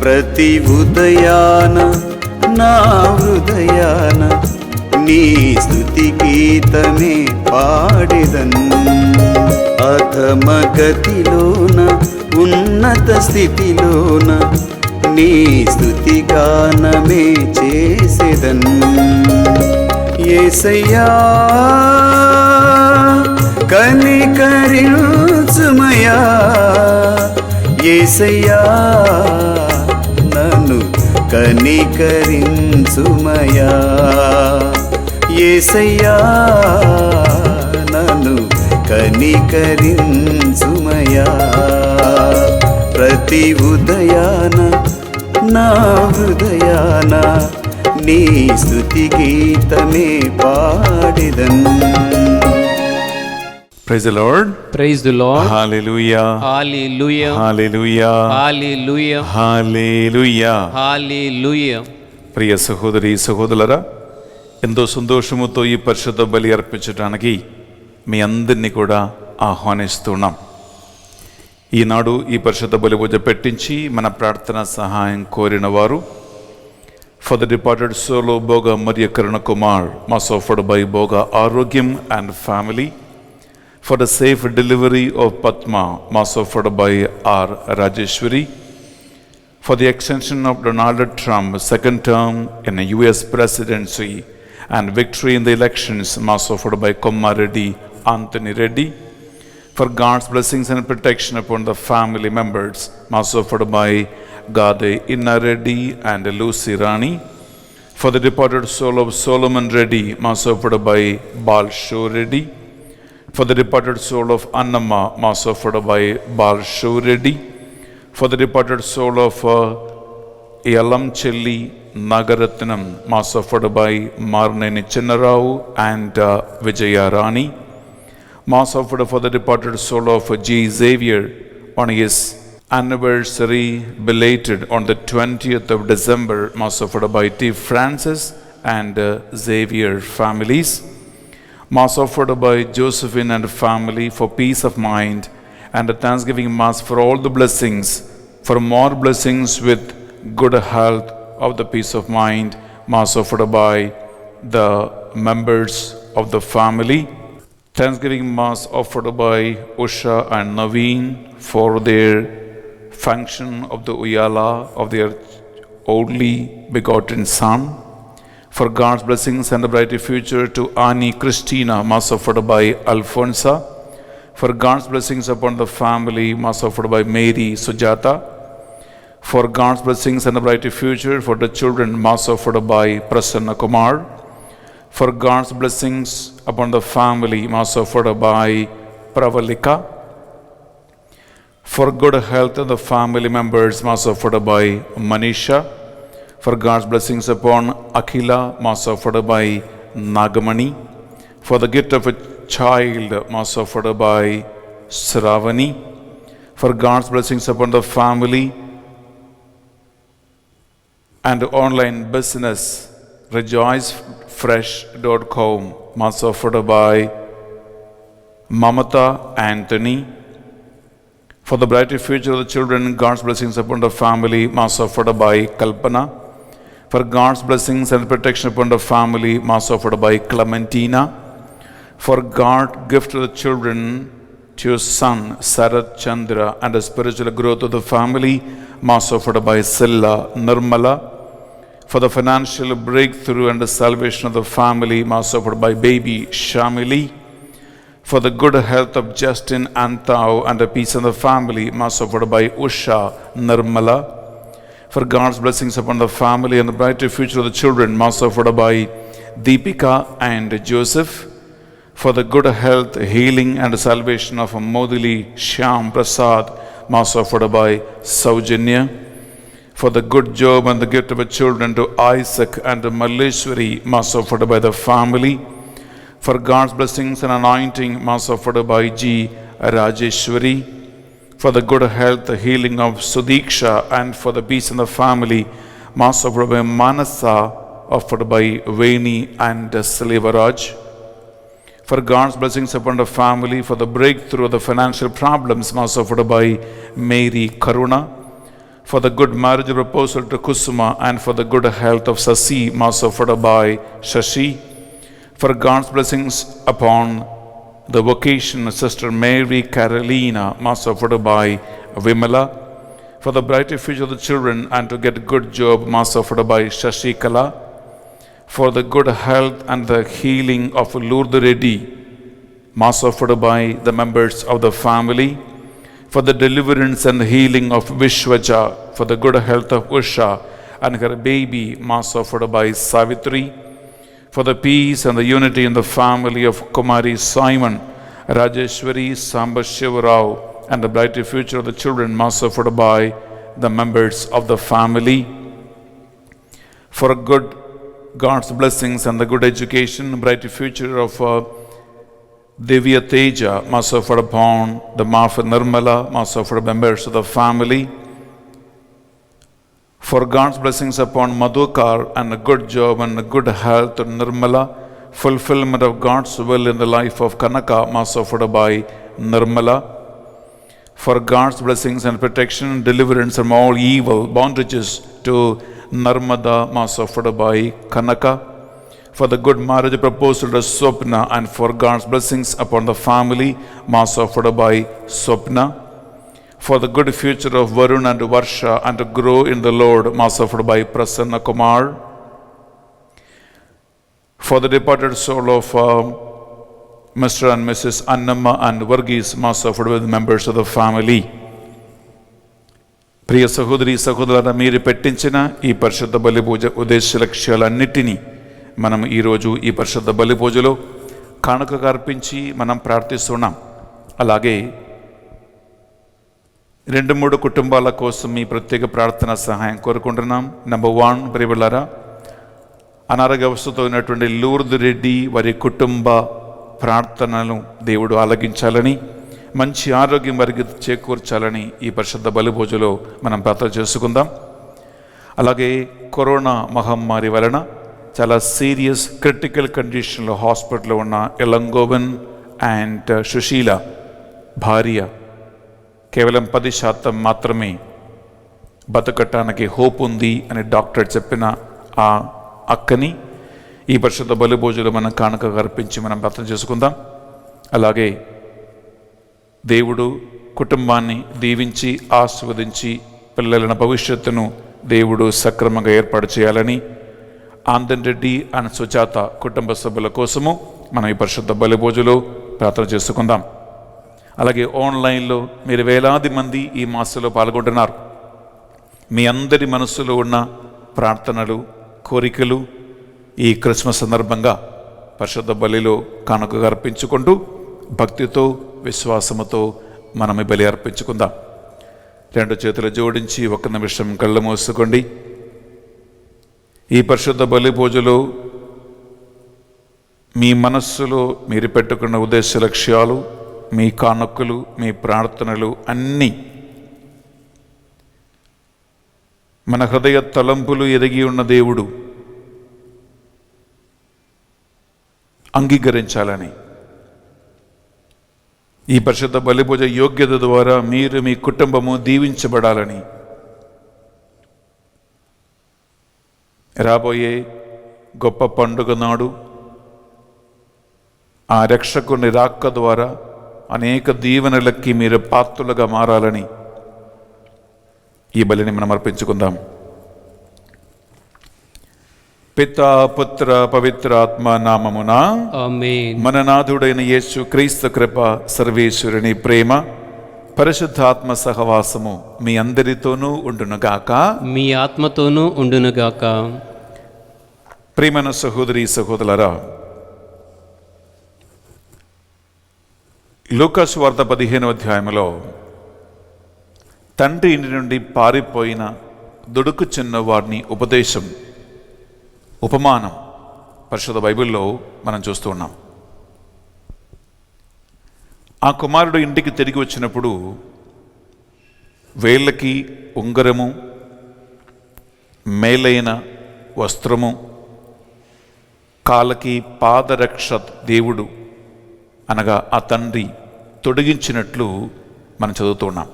ప్రతి ఉదయాన నా హృదయాన నీ స్తుతి గీతమే పాడెదన్. అధమ గతిలోన ఉన్నత స్థితిలోన నీ స్తుతి గానమే చేసెదన్. యేసయ్యా కనికరించుమయా, యేసయ్యా నన్ను కనికరించుమయా, యేసయ్యా నన్ను కనికరించుమయా. ప్రతి ఉదయాన నా హృదయాన నీ స్తుతి గీతమే పాడెదన్. Praise the Lord. Praise the Lord. Hallelujah. Hallelujah. Hallelujah. Hallelujah. Hallelujah. Hallelujah. ప్రియ సహోదరి సహోదరులారా, ఎంతో సంతోషముతో ఈ పరిశుద్ధ బలి అర్పించడానికి మీ అందరినీ కూడా ఆహ్వానిస్తున్నాం. ఈనాడు ఈ పరిశుద్ధ బలి పూజ పెట్టించి మన ప్రార్థన సహాయం కోరిన వారు, for the departed soul of Boga Maria Karuna Kumar, mass offered by Boga Arogyam and family, for the safe delivery of Padma, mass offered by R. Rajeshwari, for the extension of Donald Trump second term in the US presidency and victory in the elections, mass offered by Komma Reddy Anthony Reddy, for God's blessings and protection upon the family members, mass offered by Gade Inna Reddy and Lucy Rani, for the departed soul of Solomon Reddy, mass offered by Balsho Reddy, for the departed soul of Annamma, mass offered by Balsho Reddy, for the departed soul of Yalamchelli Nagaratnam, mass offered by Marneni Chinnarao and Vijaya Rani, mass offered for the departed soul of G. Xavier on his anniversary belated on the 20th of December, mass offered by T. Francis and Xavier families, mass offered by Josephine and family for peace of mind, and a thanksgiving mass for all the blessings, for more blessings with good health of the peace of mind, mass offered by the members of the family, thanksgiving mass offered by Usha and Naveen for their function of the Uyala of their only begotten son, for God's blessings and a brighter future to Annie Christina, mass offered by Alfonsa, for God's blessings upon the family, mass offered by Mary Sujata, for God's blessings and a brighter future for the children, mass offered by Prasanna Kumar, for God's blessings upon the family, mass offered by Pravalika, for good health of the family members, mass offered by Manisha, for God's blessings upon Akhila, mass offered by Nagamani, for the gift of a child, mass offered by Sravani, for God's blessings upon the family and online business, rejoicefresh.com, mass offered by Mamata Anthony, for the brighter future of the children, God's blessings upon the family, mass offered by Kalpana, for God's blessings and protection upon the family, mass offered by Clementina, for God gift to the children, to your son Sarath Chandra, and the spiritual growth of the family, mass offered by Silla Nirmala, for the financial breakthrough and the salvation of the family, mass offered by baby Shamili, for the good health of Justin Antau and the peace of the family, mass offered by Usha Nirmala, for God's blessings upon the family and the brighter future of the children, mass offered by Deepika and Joseph, for the good health, healing and salvation of Modili Shyam Prasad, mass offered by Saujanya, for the good job and the gift of children to Isaac and Malleshwari, mass offered by the family, for God's blessings and anointing, mass offered by G. Rajeshwari, for the good health, the healing of Sudiksha, and for the peace in the family, mass offered by Manasa, offered by Veni and Slivaraj, for God's blessings upon the family, for the breakthrough of the financial problems, mass offered by Mary Karuna, for the good marriage proposal to Kusuma and for the good health of Sasi, Mass offered by Shashi, for God's blessings upon the vocation of Sister Mary Carolina, Mass offered by Vimala, for the brighter future of the children and to get good job, Mass offered by Shashi Kala, for the good health and the healing of Lourdes Reddy, Mass offered by the members of the family, for the deliverance and healing of Vishwaja, for the good health of Usha and her baby, Mass offered by Savitri, for the peace and the unity in the family of Kumari Simon, Rajeshwari Sambashivarao, and the brighter future of the children, Mass offered by the members of the family, for good God's blessings and the good education, brighter future of Divya Teja, Mass offered upon the Mafa Nirmala, Mass offered members of the family, for God's blessings upon Madhukar and a good job and a good health to Nirmala, fulfillment of God's will in the life of Kanaka, Mass offered by Nirmala, for God's blessings and protection and deliverance from all evil bondages to Narmada, Mass offered by Kanaka, for the good marriage proposal to Swapna and for God's blessings upon the family, Mass offered by Swapna, for the good future of Varun and Varsha and to grow in the Lord, Mass offered by Prasanna Kumar, for the departed soul of Mr. and Mrs. Annamma and Varghese, Mass offered with members of the family. ప్రియ సహోదరి సహోదరులారా, మీరు పెట్టించిన ఈ పరిశుద్ధ బలి పూజ ఉద్దేశ లక్ష్యాలన్నిటినీ మనం ఈరోజు ఈ పరిశుద్ధ బలి పూజలో కానుకగా అర్పించి మనం ప్రార్థిస్తున్నాం. అలాగే 2-3 కుటుంబాల కోసం మీ ప్రత్యేక ప్రార్థన సహాయం కోరుకుంటున్నాం. నెంబర్ 1, ప్రియబిడ్డలారా, అనారోగ్య అవస్థతో ఉన్నటువంటి లూర్దు రెడ్డి వారి కుటుంబ ప్రార్థనలు దేవుడు ఆలకించాలని, మంచి ఆరోగ్యం వారికి చేకూర్చాలని ఈ పరిశుద్ధ బలి పూజలో మనం ప్రార్థన చేసుకుందాం. అలాగే కరోనా మహమ్మారి వలన చాలా సీరియస్ క్రిటికల్ కండిషన్లో హాస్పిటల్లో ఉన్న ఎలంగోవన్ అండ్ సుశీల భార్య కేవలం 10% మాత్రమే బతకటానికి హోప్ ఉంది అని డాక్టర్ చెప్పిన ఆ అక్కని ఈ పరిశుద్ధ బలి పూజలో మనం కానుకగా అర్పించి మనం ప్రార్థన చేసుకుందాం. అలాగే దేవుడు కుటుంబాన్ని దీవించి ఆశీర్వదించి పిల్లల భవిష్యత్తును దేవుడు సక్రమంగా ఏర్పాటు చేయాలని ఆందన్ రెడ్డి అండ్ సుజాత కుటుంబ సభ్యుల కోసము మనం ఈ పరిశుద్ధ బలి పూజలో ప్రార్థన చేసుకుందాం. అలాగే ఆన్లైన్లో మీరు వేలాది మంది ఈ మాసంలో పాల్గొంటున్నారు. మీ అందరి మనస్సులో ఉన్న ప్రార్థనలు, కోరికలు ఈ క్రిస్మస్ సందర్భంగా పరిశుద్ధ బలిలో కానుకగా అర్పించుకుంటూ భక్తితో విశ్వాసముతో మనం ఈ బలి అర్పించుకుందాం. 2 చేతులు జోడించి 1 నిమిషం కళ్ళు మూసుకోండి. ఈ పరిశుద్ధ బలి పూజలో మీ మనస్సులో మీరు పెట్టుకున్న ఉద్దేశ లక్ష్యాలు, మీ కానుకలు, మీ ప్రార్థనలు అన్నీ మన హృదయ తలంపులు ఎదిగి ఉన్న దేవుడు అంగీకరించాలని, ఈ పరిశుద్ధ బలి పూజ యోగ్యత ద్వారా మీరు మీ కుటుంబము దీవించబడాలని, రాబోయే గొప్ప పండుగ నాడు ఆ రక్షకుని రాక ద్వారా అనేక దీవెనలకి మీరు పాత్రులుగా మారాలని ఈ బలిని మనం అర్పించుకుందాం. పితా పుత్ర పవిత్రాత్మ నామమున ఆమేన్. మన నాథుడైన యేసు క్రీస్తు కృప, సర్వేశ్వరుని ప్రేమ, పరిశుద్ధాత్మ సహవాసము మీ అందరితోనూ ఉండునుగాక. మీ ఆత్మతోనూ ఉండునుగాక. ప్రియమైన సహోదరి సహోదరులారా, లూకాసు వార్త 15వ అధ్యాయంలో తండ్రి ఇంటి నుండి పారిపోయిన దుడుకు చిన్నవాడిని ఉపదేశం, ఉపమానం పరిశుద్ధ బైబిల్లో మనం చూస్తూ ఉన్నాం. ఆ కుమారుడు ఇంటికి తిరిగి వచ్చినప్పుడు వేళ్ళకి ఉంగరము, మేలైన వస్త్రము, కాళ్ళకి పాదరక్ష దేవుడు అనగా ఆ తండ్రి తొడిగించినట్లు మనం చదువుతున్నాం.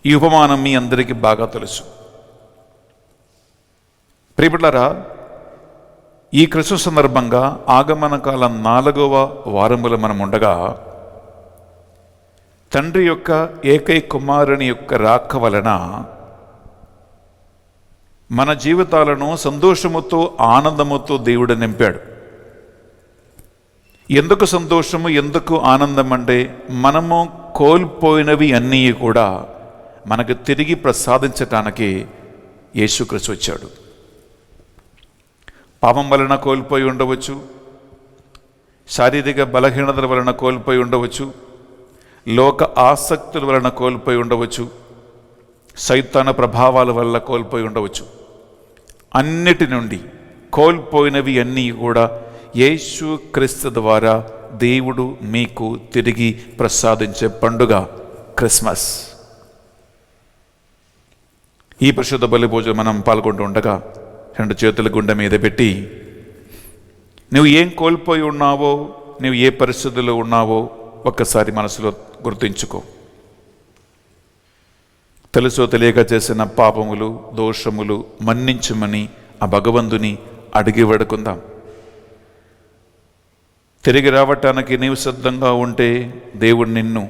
ఈ ఉపమానం మీ అందరికీ బాగా తెలుసు. ప్రియబిడ్డలారా, ఈ క్రిస్మస్ సందర్భంగా ఆగమన కాలం 4వ వారములో మనం ఉండగా తండ్రి యొక్క ఏకైక కుమారుని యొక్క రాక వలన మన జీవితాలను సంతోషముతో ఆనందముతో దేవుడు నింపాడు. ఎందుకు సంతోషము, ఎందుకు ఆనందం అంటే మనము కోల్పోయినవి అన్నీ కూడా మనకు తిరిగి ప్రసాదించటానికి యేసుక్రీస్తు వచ్చాడు. పాపం వలన కోల్పోయి ఉండవచ్చు, శారీరక బలహీనతల వలన కోల్పోయి ఉండవచ్చు, లోక ఆసక్తుల వలన కోల్పోయి ఉండవచ్చు, సైతాన ప్రభావాల వల్ల కోల్పోయి ఉండవచ్చు. అన్నిటి నుండి కోల్పోయినవి అన్నీ కూడా యేసు క్రీస్తు ద్వారా దేవుడు మీకు తిరిగి ప్రసాదించే పండుగ క్రిస్మస్. ఈ పరిశుద్ధ బలి భోజనం మనం పాల్గొంటూ ఉండగా 2 చేతుల గుండె మీద పెట్టి నువ్వు ఏం కోల్పోయి ఉన్నావో, నువ్వు ఏ పరిస్థితుల్లో ఉన్నావో ఒక్కసారి మనసులో గుర్తించుకో. తెలుసో తెలియక చేసిన పాపములు, దోషములు మన్నించమని ఆ భగవంతుని అడిగి వేడుకుందాం. తిరిగి రావటానికి నీవు సిద్ధంగా ఉంటే దేవుడు నిన్ను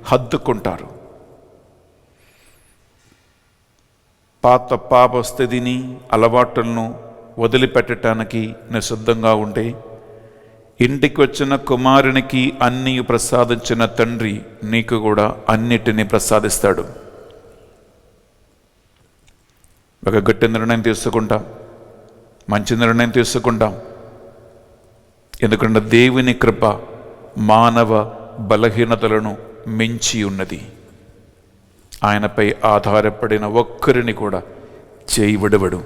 హత్తుకుంటారు. పాత పాప స్థితిని, అలవాట్లను వదిలిపెట్టడానికి నువ్వు సిద్ధంగా ఉంటే ఇంటికి వచ్చిన కుమారునికి అన్నీ ప్రసాదించిన తండ్రి నీకు కూడా అన్నిటినీ ప్రసాదిస్తాడు. ఒక గట్టి నిర్ణయం తీసుకుంటాం, మంచి నిర్ణయం తీసుకుంటాం. ఎందుకంటే దేవుని కృప మానవ బలహీనతలను మించి ఉన్నది. ఆయనపై ఆధారపడిన ఒక్కరిని కూడా చేయి విడవడు.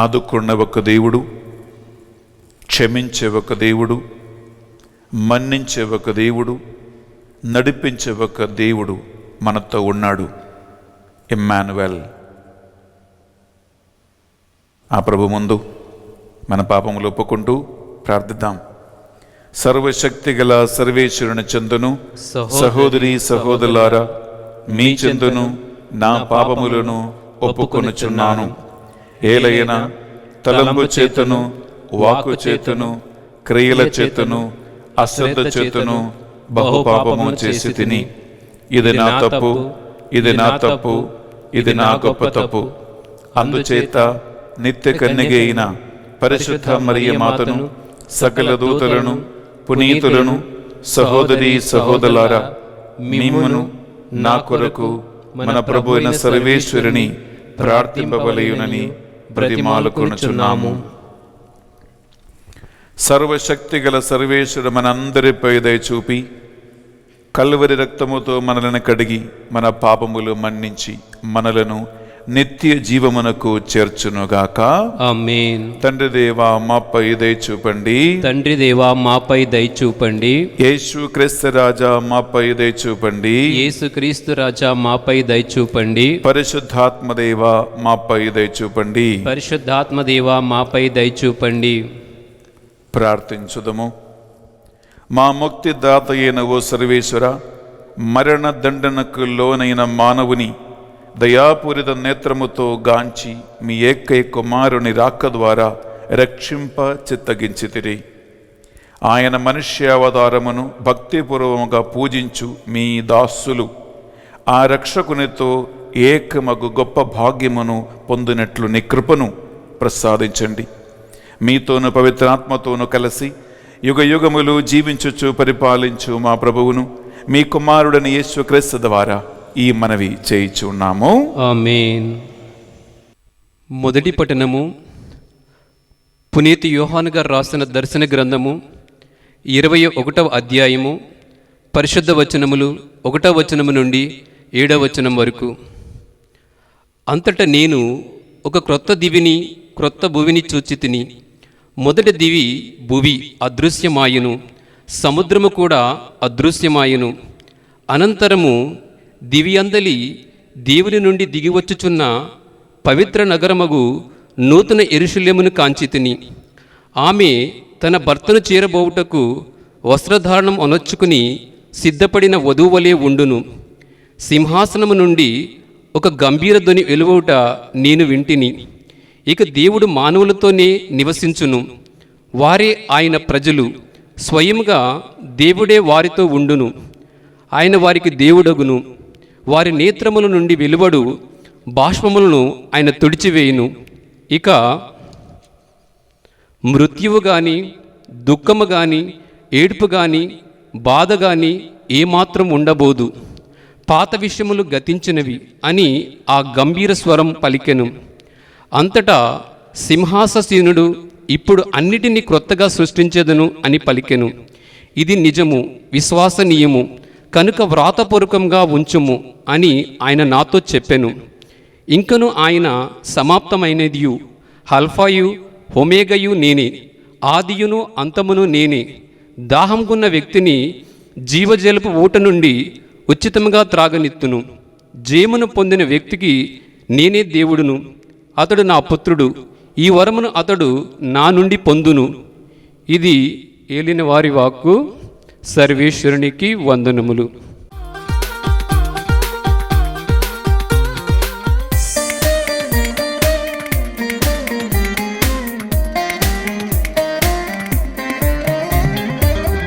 ఆదుకున్న ఒక దేవుడు, క్షమించే ఒక దేవుడు, మన్నించే ఒక దేవుడు, నడిపించే ఒక దేవుడు మనతో ఉన్నాడు. ఇమ్మానువేల్. ఆ ప్రభు ముందు మన పాపములు ఒప్పుకుంటూ ప్రార్థిద్దాం. సర్వశక్తి గల సర్వేశ్వరుని చెందును సహోదరి సహోదరులారా, మీ చెందును నా పాపములను ఒప్పుకొనుచున్నాను. ఏలైనా తలంపు చేతను, వాక్కు చేతను, క్రియల చేతను, అశ్రద్ధ చేతను బహుపాపము చేసి తిని, ఇది నా తప్పు, ఇది నా తప్పు, ఇది నా గొప్ప తప్పు. అందుచేత నిత్య కన్యక అయిన పరిశుద్ధ మరియ మాతను, సకల దూతలను, పునీతులను, సహోదరి సహోదరులారా, మిమ్మును నా కొరకు మన ప్రభు అయిన సర్వేశ్వరుని ప్రార్థింపబలయునని బ్రతిమాలుకొనుచున్నాము. సర్వశక్తి గల సర్వేశ్వరుడు మనందరిపై దయ చూపి కల్వరి రక్తముతో మనలను కడిగి మన పాపములు మన్నించి మనలను నిత్య జీవమునకు చేర్చునుగాక. ఆమేన్. తండ్రి దేవా మాపై దయ చూపండి. తండ్రి దేవా మాపై దయ చూపండి. యేసు క్రీస్తు రాజా మాపై దయ చూపండి. యేసు క్రీస్తు రాజా మాపై దయ చూపండి. పరిశుద్ధాత్మ దేవా మాపై దయ చూపండి. పరిశుద్ధాత్మ దేవా మాపై దయ చూపండి. ప్రార్థించుదము. మా ముక్తి దాత అయిన ఓ సర్వేశ్వర, మరణ దండనకు లోనైన మానవుని దయాపూరిత నేత్రముతో గాంచి మీ ఏకైక కుమారుని రాక ద్వారా రక్షింప చిత్తగించితిరి. ఆయన మనుష్యావతారమును భక్తిపూర్వముగా పూజించు మీ దాసులు ఆ రక్షకునితో ఏకమగు గొప్ప భాగ్యమును పొందినట్లు నీ కృపను ప్రసాదించండి. మీతోను పవిత్రాత్మతోను కలిసి యుగ యుగములు జీవించుచు పరిపాలించు మా ప్రభువును మీ కుమారుడని యేసుక్రీస్తు ద్వారా ఈ మనవి చేయుచున్నాము. ఆమేన్. మొదటి పఠనము పునీతి యోహాను గారు రాసిన దర్శన గ్రంథము 21వ అధ్యాయము పరిశుద్ధ వచనములు 1వ వచనము నుండి 7వ వచనం వరకు. అంతటా నేను ఒక క్రొత్త దివిని క్రొత్త భువిని చూచితిని. మొదటి దివి భువి అదృశ్యమాయును, సముద్రము కూడా అదృశ్యమాయును. అనంతరము దివి అందలి దేవుని నుండి దిగివచ్చుచున్న పవిత్ర నగరమగు నూతన యెరూషలేమును కాంచితిని. ఆమె తన భర్తను చేరబోవుటకు వస్త్రధారణం అనొచ్చుకుని సిద్ధపడిన వధువువలే ఉండును. సింహాసనము నుండి ఒక గంభీర ధ్వని వెలువట నేను వింటిని. ఇక దేవుడు మానవులతోనే నివసించును, వారే ఆయన ప్రజలు. స్వయముగా దేవుడే వారితో ఉండును, ఆయన వారికి దేవుడగును. వారి నేత్రముల నుండి వెలువడు బాష్పములను ఆయన తుడిచివేయును. ఇక మృత్యువు గాని, దుఃఖము గాని, ఏడుపు గాని, బాధ గాని ఏమాత్రం ఉండబోదు. పాత విషయములు గతించినవి అని ఆ గంభీర స్వరం పలికెను. అంతటా సింహాసీనుడు ఇప్పుడు అన్నిటినీ క్రొత్తగా సృష్టించేదను అని పలికెను. ఇది నిజము, విశ్వసనీయము, కనుక వ్రాతపూర్వకంగా ఉంచుము అని ఆయన నాతో చెప్పెను. ఇంకను ఆయన సమాప్తమైనదియు, అల్ఫాయు ఒమేగయు నేనే, ఆదియును అంతమును నేనే. దాహంకున్న వ్యక్తిని జీవజలపు ఊట నుండి ఉచితంగా త్రాగనిత్తును. జేమును పొందిన వ్యక్తికి నేనే దేవుడును, అతడు నా పుత్రుడు. ఈ వరమును అతడు నా నుండి పొందును. ఇది ఏలిన వారి వాక్కు. సర్వేశ్వరునికి వందనములు.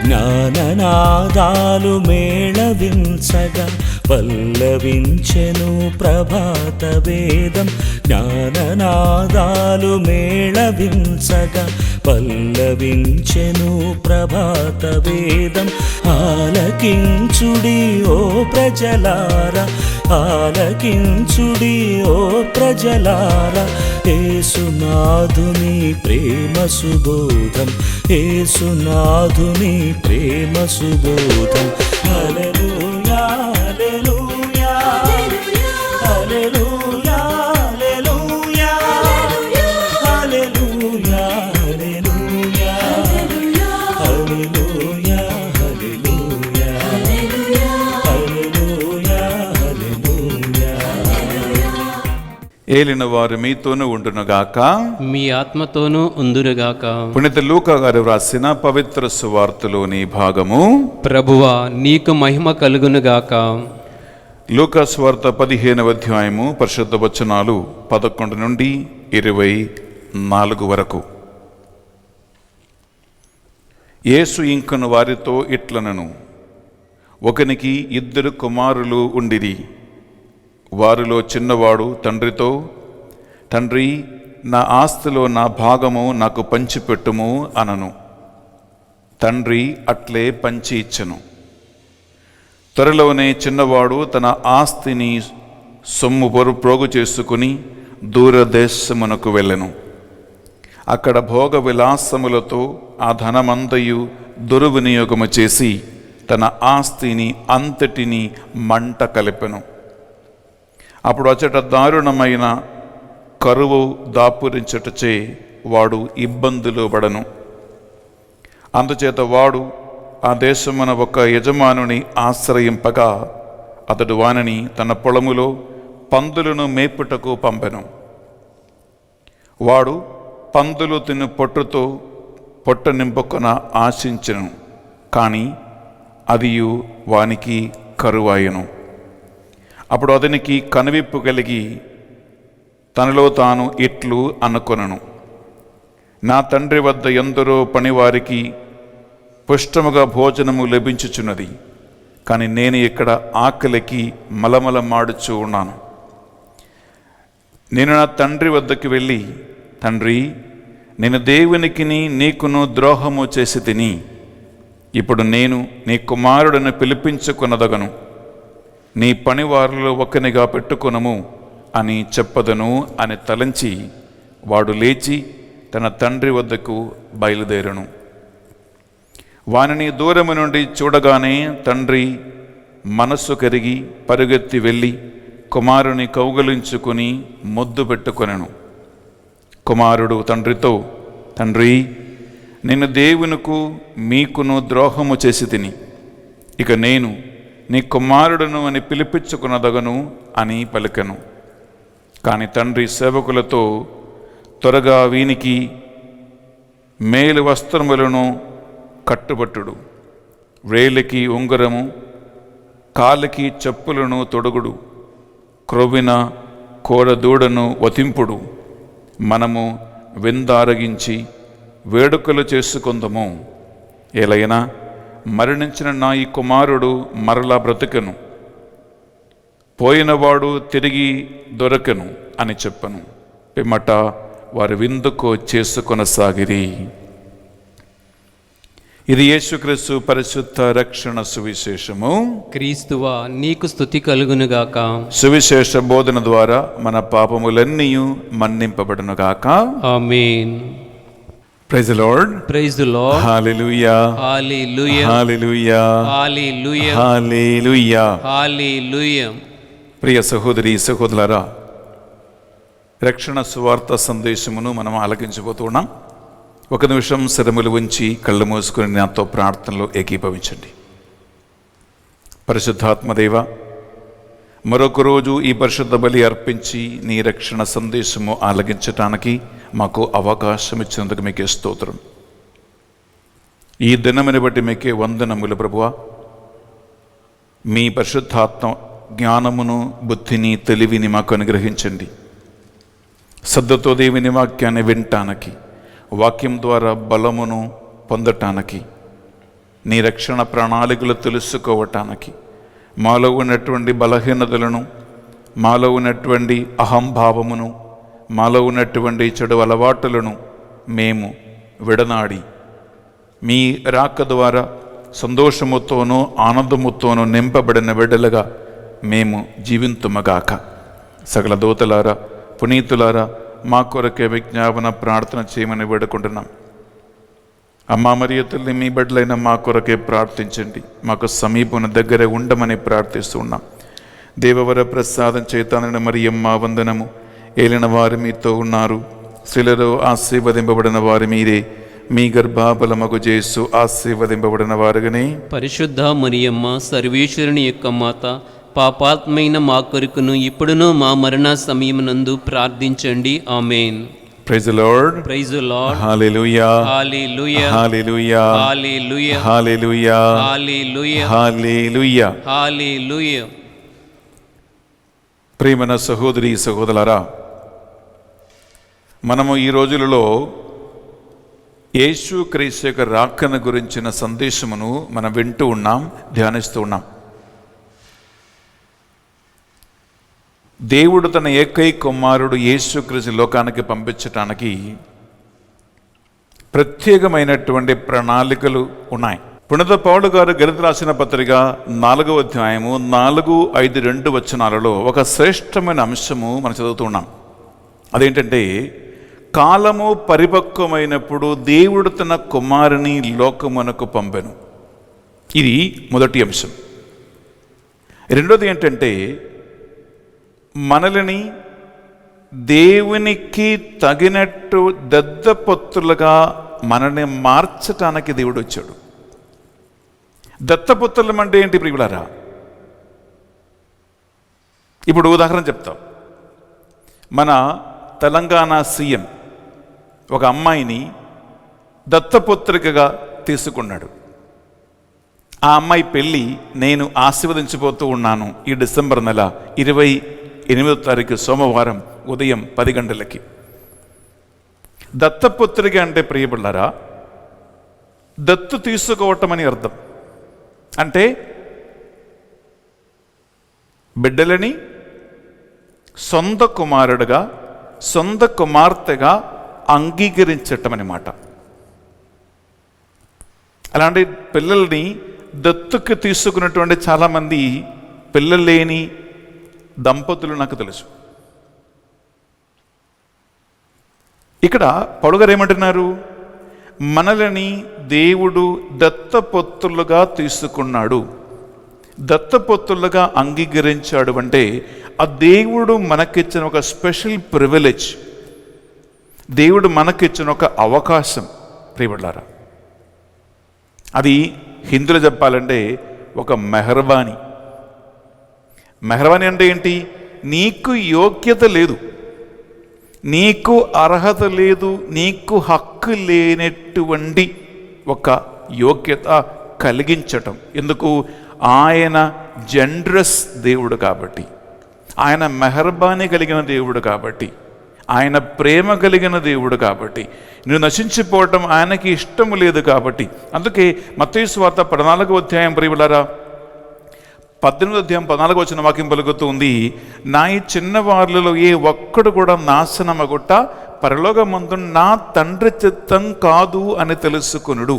జ్ఞాననాదాలు మేళవించగా పల్లవించెను ప్రభాత వేదం. జ్ఞాననాదాలు మేళవించగా పల్లవించెను ప్రభాత వేదం. ఆలకించుడి ఓ ప్రజలారా, ఆలకించుడి ఓ ప్రజలారా, యేసునాథుని ప్రేమ సుబోధం, యేసునాథుని ప్రేమ సుబోధం. హల్లెలూయా hallelujah hallelujah hallelujah hallelujah hallelujah hallelujah hallelujah hallelujah హల్లెలూయా. ఏలిన వారు మీతోనూ ఉండునుగాక, మీ ఆత్మతోనూ ఉందురుగాక. పునీత లూకా గారు వ్రాసిన పవిత్ర సువార్తలోని భాగము. ప్రభువా నీకు మహిమ కలుగునుగాక. లూకా సువార్త 15వ అధ్యాయము పరిశుద్ధ వచనాలు 11 నుండి 24 వరకు. యేసు ఇంకను వారితో ఇట్లనను, ఒకనికి 2 కుమారులు ఉండిరి. వారిలో చిన్నవాడు తండ్రితో, తండ్రి, నా ఆస్తిలో నా భాగము నాకు పంచిపెట్టుము అనను. తండ్రి అట్లే పంచి ఇచ్చెను. త్వరలోనే చిన్నవాడు తన ఆస్తిని సొమ్ము ప్రోగు చేసుకుని దూరదేశమునకు వెళ్ళెను. అక్కడ భోగ విలాసములతో ఆ ధనమంతయు దుర్వినియోగము చేసి తన ఆస్తిని అంతటిని మంట కలిపెను. అప్పుడు అచట దారుణమైన కరువు దాపురించటచే వాడు ఇబ్బందులు పడను. అందుచేత వాడు ఆ దేశమున ఒక యజమానుని ఆశ్రయింపగా అతడు వానిని తన పొలములో పందులను మేపుటకు పంపెను. వాడు పందులు తిను పొట్టుతో పొట్ట నింపుకొన ఆశించెను, కానీ అదియు వానికి కరువాయెను. అప్పుడు అతనికి కనువిప్పు కలిగి తనలో తాను ఇట్లు అనుకొనెను, నా తండ్రి వద్ద ఎందరో పనివారికి పుష్టముగా భోజనము లభించుచున్నది, కానీ నేను ఇక్కడ ఆకలికి మలమలమాడుచూ ఉన్నాను. నేను నా తండ్రి వద్దకు వెళ్ళి, తండ్రి, నేను దేవునికిని నీకును ద్రోహము చేసి తిని, ఇప్పుడు నేను నీ కుమారుడిని పిలిపించుకొనదగను, నీ పనివారిలో ఒకనిగా పెట్టుకొనము అని చెప్పదను అని తలంచి వాడు లేచి తన తండ్రి వద్దకు బయలుదేరను. వానిని దూరము నుండి చూడగానే తండ్రి మనస్సు కరిగి పరుగెత్తి వెళ్ళి కుమారుని కౌగలించుకుని ముద్దు పెట్టుకొనెను. కుమారుడు తండ్రితో, తండ్రి, నేను దేవునికు మీకును ద్రోహము చేసి తిని, ఇక నేను నీ కుమారుడును అని పిలిపించుకునదగను అని పలికెను. కానీ తండ్రి సేవకులతో, త్వరగా వీనికి మేలు వస్త్రములను కట్టుబట్టుడు, వేలికి ఉంగరము, కాలికి చెప్పులను తొడుగుడు, క్రొవ్విన కోడదూడను వతింపుడు. మనము విందారగించి వేడుకలు చేసుకొందము. ఎలైనా మరణించిన నా ఈ కుమారుడు మరలా బ్రతుకెను, పోయినవాడు తిరిగి దొరకెను అని చెప్పను. పిమ్మట వారి విందుకు చేసుకొనసాగిరి. ఇది యేసుక్రీస్తు పరిశుద్ధ రక్షణ సువిశేషము. క్రీస్తువా నీకు స్తుతి కలుగునుగాక. సువిశేష బోధన ద్వారా మన పాపములన్నీ మన్నింపబడునుగాక. Amen. Praise the Lord. Praise the Lord. Hallelujah. Hallelujah. Hallelujah. Hallelujah. Hallelujah. Hallelujah. ప్రియ సహోదరి సహోదరులారా, రక్షణ సువార్త సందేశమును మనం ఆలకించబోతున్నాం. ఒక నిమిషం శరములు ఉంచి కళ్ళు మూసుకుని నాతో ప్రార్థనలో ఏకీభవించండి. పరిశుద్ధాత్మదేవ, మరొక రోజు ఈ పరిశుద్ధ బలి అర్పించి నీ రక్షణ సందేశము ఆలకించటానికి మాకు అవకాశం ఇచ్చినందుకు మీకే స్తోత్రం. ఈ దినముని బట్టి మీకే వందనములు ప్రభువా. మీ పరిశుద్ధాత్మ జ్ఞానమును, బుద్ధిని, తెలివిని మాకు అనుగ్రహించండి. శ్రద్ధతో దేవుని వాక్యాన్ని వినటానికి, వాక్యం ద్వారా బలమును పొందటానికి, నీ రక్షణ ప్రణాళికలు తెలుసుకోవటానికి, మాలో ఉన్నటువంటి బలహీనతలను, మాలో ఉన్నటువంటి అహంభావమును, మాలో ఉన్నటువంటి చెడు అలవాటులను మేము విడనాడి మీ రాక ద్వారా సంతోషముతోనూ ఆనందముతోనూ నింపబడిన బిడ్డలుగా మేము జీవింతుమగాక. సకల దూతలారా, పునీతులారా, మా కొరకే విజ్ఞాపన ప్రార్థన చేయమని వేడుకుంటున్నాం. అమ్మా మరియ తల్లి, మీ బిడ్డలైన మా కొరకే ప్రార్థించండి. మాకు సమీపన దగ్గర ఉండమని ప్రార్థిస్తున్నాం. దేవవర ప్రసాదం చేతానని మరియమ్మ వందనము. ఏలిన వారు మీతో ఉన్నారు, స్త్రీలలో ఆశీర్వదింపబడిన వారు మీరే. మీ గర్భఫలమగు యేసు ఆశీర్వదింపబడిన వారుగానే. పరిశుద్ధ మరియమ్మ సర్వేశ్వరుని యొక్క మాత, పాపాత్మైన మా కొరకును ఇప్పుడును మా మరణ సమయమునందు ప్రార్థించండి. Amen. Praise the Lord. Praise the Lord. Hallelujah. Hallelujah. Hallelujah. Hallelujah. Hallelujah. Hallelujah. Hallelujah. Hallelujah. ప్రియమైన సహోదరి సహోదరులారా, మనము ఈ రోజులలో యేసు క్రీస్తు యొక్క రాకను గురించిన సందేశమును మనం వింటూ ఉన్నాం, ధ్యానిస్తూ ఉన్నాం. దేవుడు తన ఏకైక కుమారుడు యేసు క్రీస్తు లోకానికి పంపించటానికి ప్రత్యేకమైనటువంటి ప్రణాళికలు ఉన్నాయి. పునీత పౌలు గారు గలతీ రాసిన పత్రిక 4వ అధ్యాయము 4, 5, 2 వచనాలలో ఒక శ్రేష్టమైన అంశము మనం చదువుతున్నాం. అదేంటంటే, కాలము పరిపక్వమైనప్పుడు దేవుడు తన కుమారుని లోకమునకు పంపెను. ఇది మొదటి అంశం. రెండోది ఏంటంటే, మనల్ని దేవునికి తగినట్టు దత్తపుత్రులుగా మనల్ని మార్చటానికి దేవుడు వచ్చాడు. దత్తపుత్రులం అంటే ఏంటి ప్రియులారా? ఇప్పుడు ఉదాహరణ చెప్తాం. మన తెలంగాణ సీఎం ఒక అమ్మాయిని దత్తపుత్రికగా తీసుకున్నాడు. ఆ అమ్మాయి పెళ్ళి నేను ఆశీర్వదించబోతూ ఉన్నాను ఈ డిసెంబర్ నెల 28వ తారీఖు సోమవారం ఉదయం 10 గంటలకి. దత్తపుత్రిక అంటే ప్రియబిళ్ళారా, దత్తు తీసుకోవటం అని అర్థం. అంటే బిడ్డలని సొంత కుమారుడుగా, సొంత కుమార్తెగా అంగీకరించటం అన్నమాట. అలాంటి పిల్లల్ని దత్తుకు తీసుకున్నటువంటి చాలామంది పిల్లలు లేని దంపతులు నాకు తెలుసు. ఇక్కడ పౌలు గారు ఏమంటున్నారు? మనల్ని దేవుడు దత్తపుత్రులుగా తీసుకున్నాడు, దత్తపుత్రులుగా అంగీకరించాడు. అంటే ఆ దేవుడు మనకిచ్చిన ఒక స్పెషల్ ప్రివిలేజ్, దేవుడు మనకిచ్చిన ఒక అవకాశం ప్రియబిడ్డలారా. అది హిందీలో చెప్పాలంటే ఒక మెహర్బానీ. మెహర్బానీ అంటే ఏంటి? నీకు యోగ్యత లేదు, నీకు అర్హత లేదు, నీకు హక్కు లేనటువంటి ఒక యోగ్యత కలిగించటం. ఎందుకు? ఆయన జనరస్ దేవుడు కాబట్టి, ఆయన మెహర్బానీ కలిగిన దేవుడు కాబట్టి, ఆయన ప్రేమ కలిగిన దేవుడు కాబట్టి, నువ్వు నశించిపోవటం ఆయనకి ఇష్టము లేదు కాబట్టి. అందుకే మత్తయి సువార్త 14వ అధ్యాయం ప్రియులారా 18వ అధ్యాయం 14వ వచన వాక్యం పలుకుతుంది, నా ఈ చిన్నవాళ్ళలో ఏ ఒక్కడు కూడా నాశనమగుట్ట పరలోకమందు నా తండ్రి చిత్తం కాదు అని తెలుసుకొనుడు.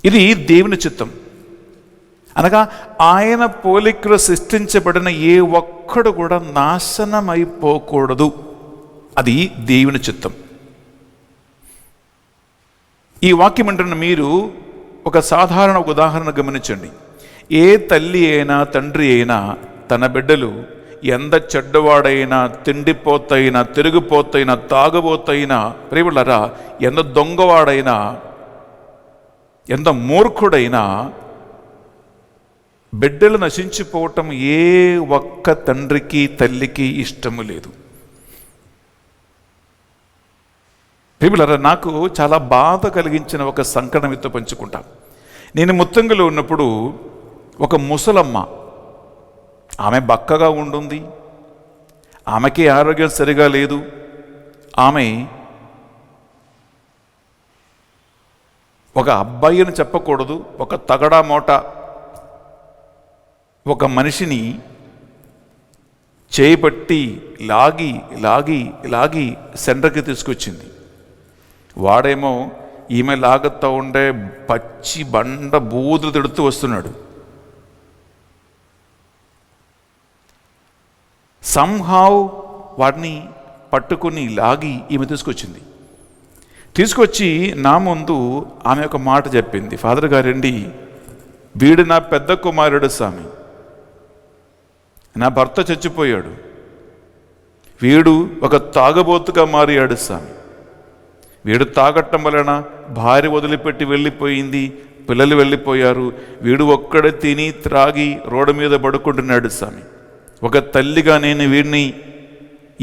ఇది దేవుని చిత్తం. అనగా ఆయన పోలికలో సృష్టించబడిన ఏ ఒక్కడు కూడా నాశనమైపోకూడదు. అది దేవుని చిత్తం. ఈ వాక్యం అంటున్న మీరు ఒక సాధారణ ఉదాహరణ గమనించండి. ఏ తల్లి అయినా తండ్రి అయినా తన బిడ్డలు ఎంత చెడ్డవాడైనా, తిండిపోతైనా, తిరిగిపోతైనా, తాగబోతైనా, ప్రియులారా ఎంత దొంగవాడైనా, ఎంత మూర్ఖుడైనా, బిడ్డలు నశించిపోవటం ఏ ఒక్క తండ్రికి తల్లికి ఇష్టము లేదు. ప్రియులారా, నాకు చాలా బాధ కలిగించిన ఒక సంఘటన మీతో పంచుకుంటా. నేను ముత్తంగిలో ఉన్నప్పుడు ఒక ముసలమ్మ, ఆమె బక్కగా ఉంటుంది, ఆమెకి ఆరోగ్యం సరిగా లేదు. ఆమె ఒక అబ్బాయిని చెప్పకూడదు, ఒక తగడా మోట ఒక మనిషిని చేపట్టి లాగి లాగి లాగి సెంటర్కి తీసుకొచ్చింది. వాడేమో ఈమె లాగుతూ ఉండే పచ్చి బండ బూదులు తిడుతూ వస్తున్నాడు. సంహావ్ వాడిని పట్టుకుని లాగి ఈమె తీసుకొచ్చింది. తీసుకొచ్చి నా ముందు ఆమె ఒక మాట చెప్పింది, ఫాదర్ గారండి, వీడు నా పెద్ద కుమారుడు స్వామి, నా భర్త చచ్చిపోయాడు, వీడు ఒక తాగబోతుగా మారాడు స్వామి, వీడు తాగట్టం వలన భార్య వదిలిపెట్టి వెళ్ళిపోయింది, పిల్లలు వెళ్ళిపోయారు, వీడు ఒక్కడే తిని త్రాగి రోడ్డు మీద పడుకుంటున్నాడు స్వామి. ఒక తల్లిగా నేను వీడిని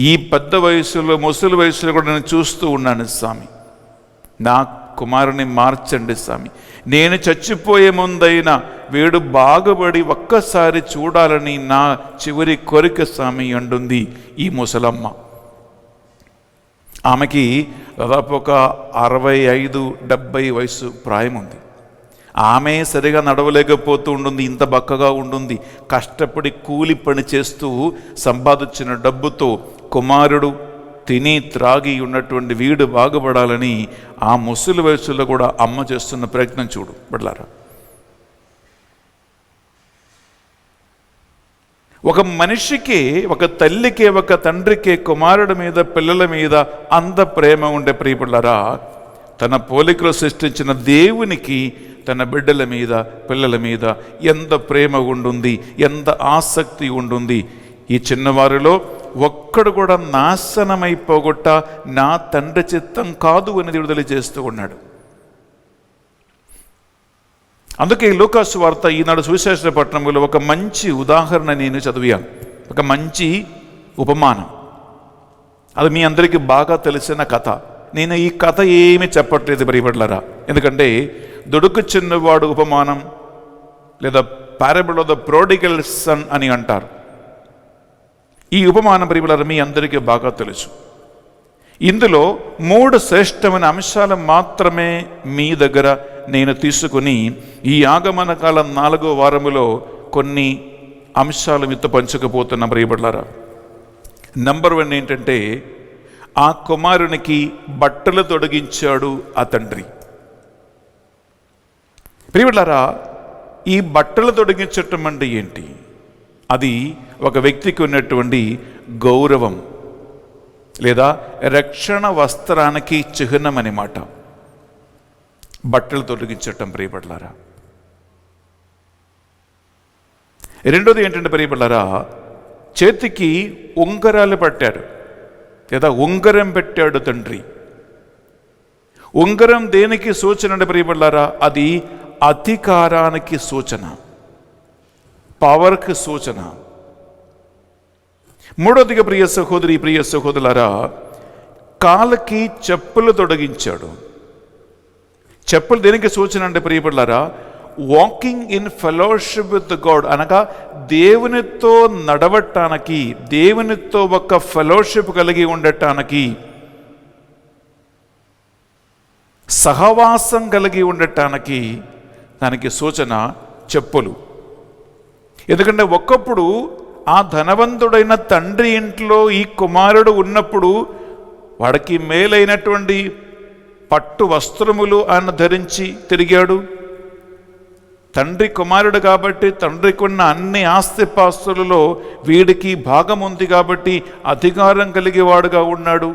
ఈ పెద్ద వయసులో, ముసలి వయసులో కూడా నేను చూస్తూ ఉన్నాను స్వామి. నా కుమారుని మార్చండి స్వామి, నేను చచ్చిపోయే ముందైనా వీడు బాగుపడి ఒక్కసారి చూడాలని నా చివరి కోరిక స్వామి అంటుంది ఈ ముసలమ్మ. ఆమెకి దాదాపు ఒక 65-70 వయసు ప్రాయం ఉంది. ఆమె సరిగా నడవలేకపోతూ ఉంటుంది, ఇంత బక్కగా ఉంటుంది. కష్టపడి కూలి పని చేస్తూ సంపాదించిన డబ్బుతో కుమారుడు తిని త్రాగి ఉన్నటువంటి వీడు బాగుపడాలని ఆ ముసలి వయసులో కూడా అమ్మ చేస్తున్న ప్రయత్నం చూడు బిడ్డలారా. ఒక మనిషికి, ఒక తల్లికి, ఒక తండ్రికి కుమారుడి మీద, పిల్లల మీద అంత ప్రేమ ఉండే ప్రియపిల్లరా, తన పోలికలో సృష్టించిన దేవునికి తన బిడ్డల మీద, పిల్లల మీద ఎంత ప్రేమ ఉంటుంది, ఎంత ఆసక్తి ఉంటుంది. ఈ చిన్నవారిలో ఒక్కడు కూడా నాశనమైపోగొట్ట నా తండ్రి చిత్తం కాదు అని విడుదల చేస్తూ ఉన్నాడు. అందుకే లూకాసు వార్త ఈనాడు సువిశేష పట్టణంలో ఒక మంచి ఉదాహరణ నేను చదివాను, ఒక మంచి ఉపమానం. అది మీ అందరికీ బాగా తెలిసిన కథ. నేను ఈ కథ ఏమీ చెప్పట్లేదు ప్రియబిడ్డలారా, ఎందుకంటే దుడుకు చిన్నవాడు ఉపమానం లేదా పారబుల్ ఆఫ్ ద ప్రోడిగల్ సన్ అని అంటారు. ఈ ఉపమానం ప్రియబిడ్డలారా మీ అందరికీ బాగా తెలుసు. ఇందులో 3 శ్రేష్టమైన అంశాలు మాత్రమే మీ దగ్గర నేను తీసుకుని ఈ ఆగమన కాలం 4వ వారములో కొన్ని అంశాలు మీతో పంచకపోతున్నా ప్రియబిడ్డలారా. నంబర్ 1 ఏంటంటే, ఆ కుమారునికి బట్టలు తొడిగించాడు ఆ తండ్రి. ప్రియబిడ్డలారా, ఈ బట్టలు తొడిగించటం అంటే ఏంటి? అది ఒక వ్యక్తికి ఉన్నటువంటి గౌరవం లేదా రక్షణ వస్త్రానికి చిహ్నం అన్నమాట. బట్టలు తొలగించటం ప్రియబిడ్డలారా. రెండోది ఏంటంటే ప్రియబిడ్డలారా, చేతికి ఉంగరాలు పట్టాడు లేదా ఉంగరం పెట్టాడు తండ్రి. ఉంగరం దేనికి సూచన అంటే ప్రియబిడ్డలారా, అది అధికారానికి సూచన, పవర్కి సూచన. మూడోదిగా ప్రియ సహోదరి, ప్రియ సహోదరులారా, కాళ్ళకి చెప్పులు తొడిగించాడు. చెప్పులు దేనికి సూచన అంటే ప్రియపడ్లారా, walking in fellowship with God అనగా దేవునితో నడవటానికి, దేవునితో ఒక ఫెలోషిప్ కలిగి ఉండటానికి, సహవాసం కలిగి ఉండటానికి దానికి సూచన చెప్పులు. ఎందుకంటే ఒకప్పుడు ఆ ధనవంతుడైన తండ్రి ఇంట్లో ఈ కుమారుడు ఉన్నప్పుడు వాడికి మేలైనటువంటి పట్టు వస్త్రములు ఆయన ధరించి తిరిగాడు. తండ్రి కుమారుడు కాబట్టి తండ్రికి ఉన్న అన్ని ఆస్తిపాస్తులలో వీడికి భాగం ఉంది కాబట్టి అధికారం కలిగేవాడుగా ఉన్నాడు.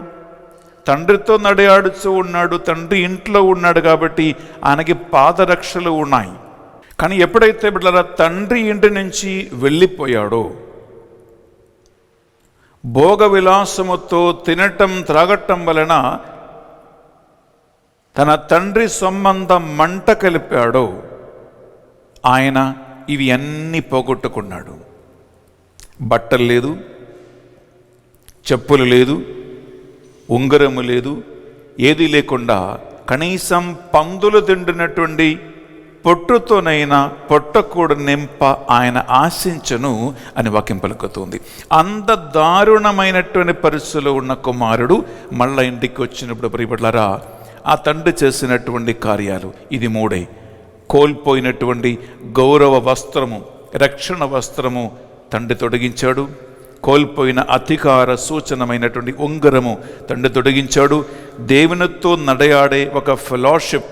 తండ్రితో నడయాడుతూ ఉన్నాడు, తండ్రి ఇంట్లో ఉన్నాడు కాబట్టి ఆయనకి పాదరక్షలు ఉన్నాయి. కానీ ఎప్పుడైతే బిడ్డలారా తండ్రి ఇంటి నుంచి వెళ్ళిపోయాడో, భోగ విలాసముతో తినటం త్రాగటం వలన తన తండ్రి సంబంధం మంట కలిపాడో, ఆయన ఇవి అన్నీ పోగొట్టుకున్నాడు. బట్టలు లేదు, చెప్పులు లేదు, ఉంగరము లేదు, ఏది లేకుండా కనీసం పందులు తింటున్నటువంటి పొట్టుతోనైనా పొట్టకూడు నింప ఆయన ఆశించను అని వాక్యం పలుకుతుంది. అంత దారుణమైనటువంటి పరిస్థితుల్లో ఉన్న కుమారుడు మళ్ళా ఇంటికి వచ్చినప్పుడు ప్రియపడ్లారా, ఆ తండ్రి చేసినటువంటి కార్యాలు ఇది మూడే. కోల్పోయినటువంటి గౌరవ వస్త్రము, రక్షణ వస్త్రము తండ్రి తొడిగించాడు. కోల్పోయిన అధికార సూచనమైనటువంటి ఉంగరము తండ్రి తొడిగించాడు. దేవునితో నడయాడే ఒక ఫెలోషిప్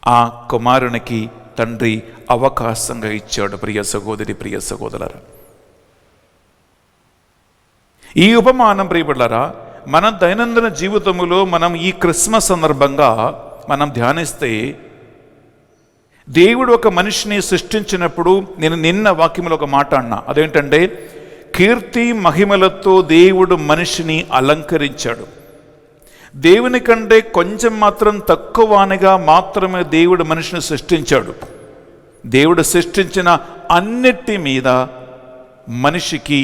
ఆ కుమారునికి తండ్రి అవకాశంగా ఇచ్చాడు. ప్రియ సహోదరి, ప్రియ సహోదరులారా, ఈ ఉపమానం ప్రియపడ్లారా మన దైనందిన జీవితములో మనం ఈ క్రిస్మస్ సందర్భంగా మనం ధ్యానిస్తే, దేవుడు ఒక మనిషిని సృష్టించినప్పుడు నేను నిన్న వాక్యంలో ఒక మాట అన్నా, అదేంటంటే కీర్తి మహిమలతో దేవుడు మనిషిని అలంకరించాడు. దేవుని కంటే కొంచెం మాత్రం తక్కువనిగా మాత్రమే దేవుడు మనిషిని సృష్టించాడు. దేవుడు సృష్టించిన అన్నిటి మీద మనిషికి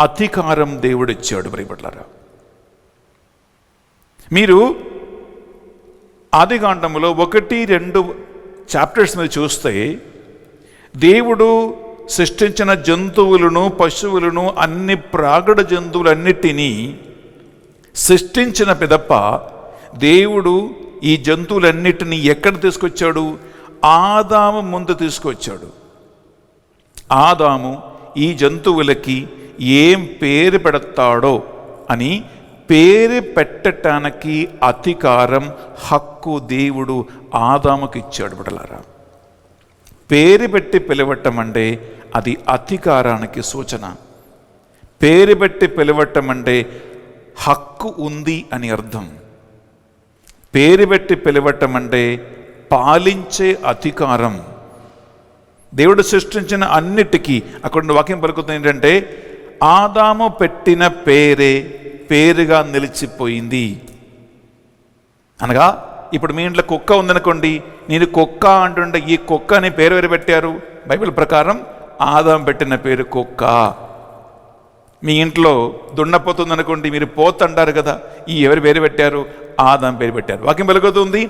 అధికారం దేవుడిచ్చాడు. ప్రియపడ్లారా, మీరు ఆదికాండములో 1-2 చాప్టర్స్ మీద చూస్తే దేవుడు సృష్టించిన జంతువులను, పశువులను, అన్ని ప్రాగడ జంతువులన్నిటినీ సృష్టించిన పిదప్ప దేవుడు ఈ జంతువులన్నిటినీ ఎక్కడ తీసుకొచ్చాడు? ఆదాము ముందు తీసుకొచ్చాడు. ఆదాము ఈ జంతువులకి ఏం పేరు పెడతాడో అని పేరు పెట్టడానికి అధికారం, హక్కు దేవుడు ఆదాముకి ఇచ్చాడు. బిడ్డలారా, పేరు పెట్టి పిలవటం అంటే అది అధికారానికి సూచన. పేరు పెట్టి పిలవటం అంటే హక్కు ఉంది అని అర్థం. పేరు పెట్టి పిలవటం అంటే పాలించే అధికారం. దేవుడు సృష్టించిన అన్నిటికీ అక్కడ వాక్యం పలుకుతుంది ఏంటంటే, ఆదాము పెట్టిన పేరే పేరుగా నిలిచిపోయింది. అనగా ఇప్పుడు మీ ఇంట్లో కుక్క ఉందనుకోండి, నేను కుక్క అంటుంటే ఈ కుక్క అని పేరు ఎవరు పెట్టారు? బైబిల్ ప్రకారం ఆదాము పెట్టిన పేరు కుక్క. మీ ఇంట్లో దున్నపోతుందనుకోండి, మీరు పోత్ అంటారు కదా, ఈ ఎవరు పేరు పెట్టారు? ఆదాం పేరు పెట్టారు. వాక్యం పలుకుతుంది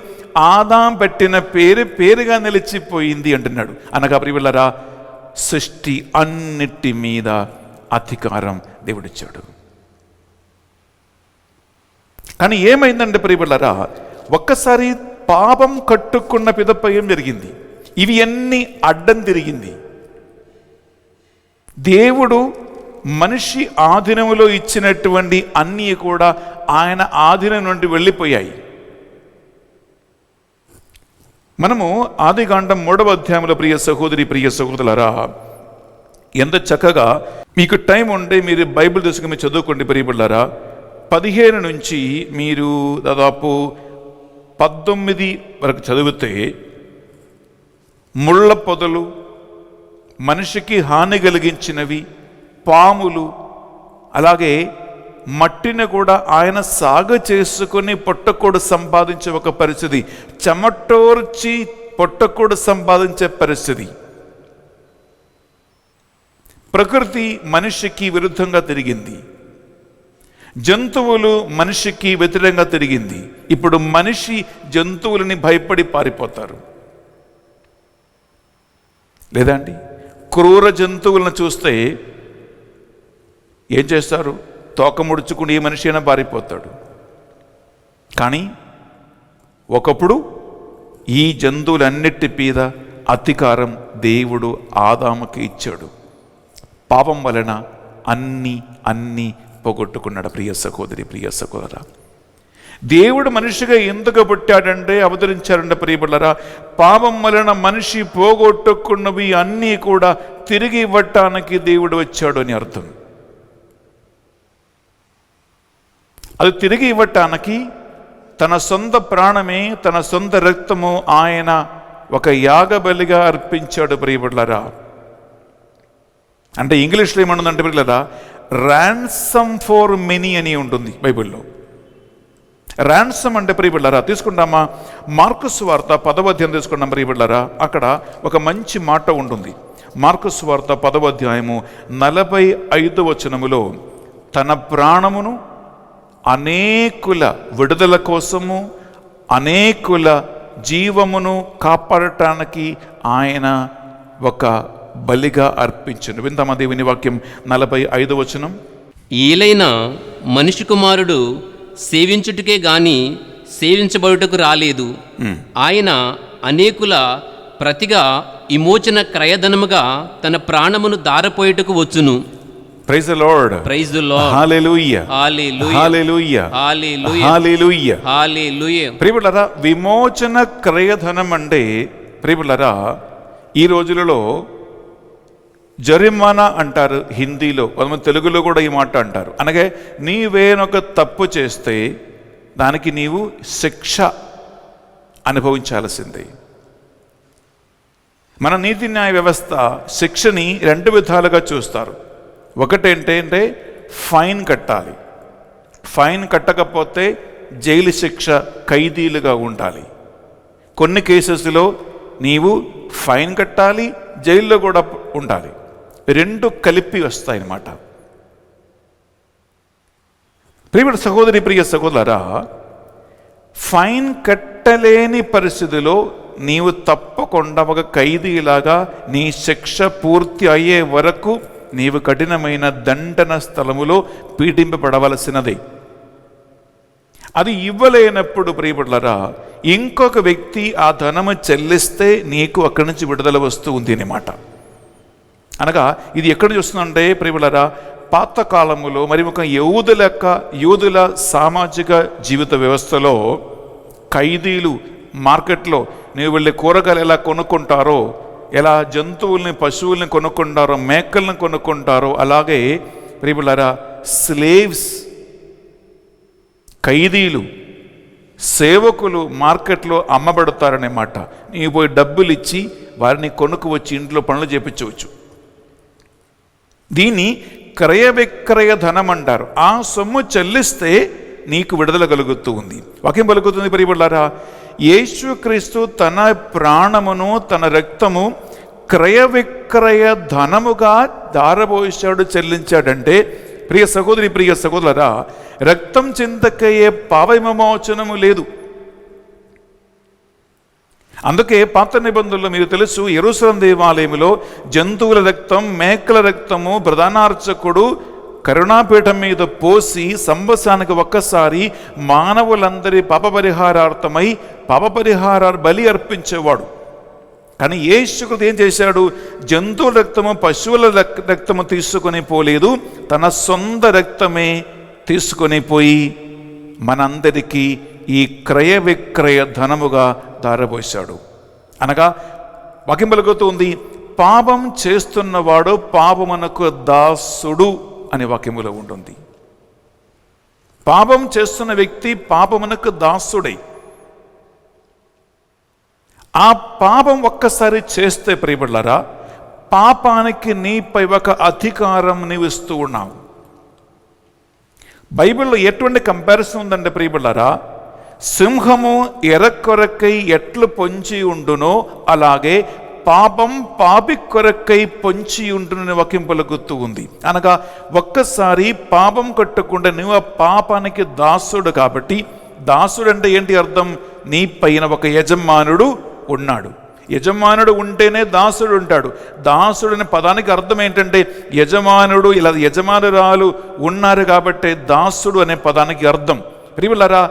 ఆదాం పెట్టిన పేరు పేరుగా నిలిచిపోయింది అంటున్నాడు. అనగా ప్రియలారా, సృష్టి అన్నిటి మీద అధికారం దేవుడిచ్చాడు. కానీ ఏమైందంటే ప్రియలారా, ఒక్కసారి పాపం కట్టుకున్న పిదప ఏం జరిగింది? ఇవి అన్నీ అడ్డం తిరిగింది. దేవుడు మనిషి ఆధీనములో ఇచ్చినటువంటి అన్నీ కూడా ఆయన ఆధీనం నుండి వెళ్ళిపోయాయి. మనము ఆదికాండం 3వ అధ్యాయంలో ప్రియ సహోదరి, ప్రియ సహోదరులారా, ఎంత చక్కగా మీకు టైం ఉంటే మీరు బైబిల్ తీసుకుని మీరు చదువుకోండి. ప్రియబిడ్డలారా, 15 నుంచి మీరు దాదాపు 19 వరకు చదివితే ముళ్ళ పొదలు, మనిషికి హాని కలిగించినవి, పాములు, అలాగే మట్టిని కూడా ఆయన సాగు చేసుకుని పొట్టకూడు సంపాదించే ఒక పరిస్థితి, చెమటోర్చి పొట్టకూడు సంపాదించే పరిస్థితి. ప్రకృతి మనిషికి విరుద్ధంగా తిరిగింది. జంతువులు మనిషికి వ్యతిరేకంగా తిరిగింది. ఇప్పుడు మనిషి జంతువులని భయపడి పారిపోతారు. లేదా అండి? క్రూర జంతువులను చూస్తే ఏం చేస్తారు? తోక ముడుచుకుని ఏ మనిషి అయినా పారిపోతాడు. కానీ ఒకప్పుడు ఈ జంతువులన్నిటి మీద అధికారం దేవుడు ఆదాముకి ఇచ్చాడు. పాపం వలన అన్నీ పోగొట్టుకున్నాడు. ప్రియ సహోదరి, ప్రియ సహోదరా, దేవుడు మనిషిగా ఎందుకు పుట్టాడంటే, అవతరించాడంటే ప్రియబిడ్డలారా, పాపం వలన మనిషి పోగొట్టుకున్నవి అన్నీ కూడా తిరిగి ఇవ్వటానికి దేవుడు వచ్చాడు అని అర్థం. అది తిరిగి ఇవ్వటానికి తన సొంత ప్రాణమే, తన సొంత రక్తము ఆయన ఒక యాగబలిగా అర్పించాడు ప్రియబిడ్డలారా. అంటే ఇంగ్లీష్లో ఏమనుందంటే ప్రియబిడ్డలారా, ర్యాన్సమ్ ఫర్ మెనీ అని ఉంటుంది బైబిల్లో. ర్యాన్సమ్ అంటే ప్రియబిడ్డలారా, తీసుకుంటామా? మార్కు సువార్త 10వ అధ్యాయం తీసుకున్నాం ప్రియబిడ్డలారా. అక్కడ ఒక మంచి మాట ఉంటుంది. మార్కు సువార్త 10వ అధ్యాయము 45వ వచనములో, తన ప్రాణమును అనేకుల విడుదల కోసము, అనేకుల జీవమును కాపాడటానికి ఆయన ఒక బలిగా అర్పించను. విందామా దేవుని వాక్యం 45వ వచనం. ఏలైన మనిషి కుమారుడు సేవించుటకే గాని సేవించబడుటకు రాలేదు. ఆయన అనేకుల ప్రతిగా విమోచన క్రయధనముగా తన ప్రాణమును దారపోయేటకు వచ్చును. Praise the Lord. Praise the Lord. Hallelujah. Hallelujah. Hallelujah. Hallelujah. Hallelujah. Hallelujah. ప్రియబిడ్డలారా, విమోచన క్రయధనం అంటే ప్రియబిడ్డలారా, ఈ రోజులలో జరిమానా అంటారు హిందీలో, కొంతమంది తెలుగులో కూడా ఈ మాట అంటారు. అనగా నీవేనొక తప్పు చేస్తే దానికి నీవు శిక్ష అనుభవించాల్సిందే. మన నీతి న్యాయ వ్యవస్థ శిక్షని 2 విధాలుగా చూస్తారు. ఒకటేంటంటే ఫైన్ కట్టాలి. ఫైన్ కట్టకపోతే జైలు శిక్ష, ఖైదీలుగా ఉండాలి. కొన్ని కేసెస్లో నీవు ఫైన్ కట్టాలి, జైల్లో కూడా ఉండాలి. 2 కలిపి వస్తాయన్నమాట. ప్రియ సహోదరి, ప్రియ సహోదరా, ఫైన్ కట్టలేని పరిస్థితిలో నీవు తప్పకుండా ఒక ఖైదీలాగా నీ శిక్ష పూర్తి అయ్యే వరకు నీవు కఠినమైన దండన స్థలములో పీడింపబడవలసినదే. అది ఇవ్వలేనప్పుడు ప్రియబిడ్డలారా, ఇంకొక వ్యక్తి ఆ ధనము చెల్లిస్తే నీకు అక్కడి నుంచి విడుదల వస్తూ ఉంది అన్నమాట. అనగా ఇది ఎక్కడ చూస్తుందంటే ప్రియబిడ్డలారా, పాతకాలములో మరి ఒక యూదుల సామాజిక జీవిత వ్యవస్థలో ఖైదీలు మార్కెట్లో నీవు వెళ్ళి కూరగాయలు ఎలా కొనుక్కుంటారో, ఎలా జంతువుల్ని పశువుల్ని కొనుక్కుంటారో, మేకల్ని కొనుక్కుంటారో, అలాగే ప్రియబిడ్డలారా స్లేవ్స్, ఖైదీలు, సేవకులు మార్కెట్లో అమ్మబడతారనే మాట. నీవు పోయి డబ్బులు ఇచ్చి వారిని కొనుక్కు వచ్చి ఇంట్లో పనులు చేపించవచ్చు. దీన్ని క్రయ విక్రయ ధనం అంటారు. ఆ సొమ్ము చెల్లిస్తే నీకు విడుదల కలుగుతూ ఉంది. వాక్యం పలుకుతుంది ప్రియబిడ్డలారా, యేసుక్రీస్తు తన ప్రాణమును, తన రక్తము క్రయ విక్రయ ధనముగా దారబోసాడు, చెల్లించాడంటే ప్రియ సహోదరి, ప్రియ సహోదరా, రక్తం చింతకయ్యే పాప విమోచనము లేదు. అందుకే పాత నిబంధనలో మీరు తెలుసు, యెరూషలేము దేవాలయంలో జంతువుల రక్తం, మేకల రక్తము ప్రధానార్చకుడు కరుణాపీఠం మీద పోసి సంవత్సరానికి ఒక్కసారి మానవులందరి పాపపరిహారార్థమై పాపపరిహార బలి అర్పించేవాడు. కానీ యేసుక్రీస్తు ఏం చేశాడు? జంతువుల రక్తము, పశువుల రక్తము తీసుకొని పోలేదు, తన సొంత రక్తమే తీసుకొని పోయి మనందరికీ ఈ క్రయ విక్రయ ధనముగా దారబోసాడు. అనగా వాక్యం పలుకుతుంది, పాపం చేస్తున్నవాడు పాపమునకు దాసుడు అనే వాక్యములో ఉంటుంది. పాపం చేస్తున్న వ్యక్తి పాపమునకు దాసుడై, ఆ పాపం ఒక్కసారి చేస్తే ప్రియబిడ్డలారా, పాపానికి నీపై ఒక అధికారం నీవు ఇస్తూ ఉన్నావు. బైబిల్లో ఎటువంటి కంపారిజన్ ఉందంటే ప్రియబిడ్డలారా, సింహము ఎరకొరకై ఎట్లు పొంచి ఉండునో అలాగే పాపం పాపి కొరకై పొంచి ఉంటున్న వాక్యం పలుకుతూ ఉంది. అనగా ఒక్కసారి పాపం కట్టకుండా నువ్వు ఆ పాపానికి దాసుడు. కాబట్టి దాసుడు అంటే ఏంటి అర్థం? నీ పైన ఒక యజమానుడు ఉన్నాడు. యజమానుడు ఉంటేనే దాసుడు ఉంటాడు. దాసుడు అనే పదానికి అర్థం ఏంటంటే యజమానుడు, ఇలా యజమానురాలు ఉన్నారు కాబట్టి దాసుడు అనే పదానికి అర్థం. ప్రియులారా,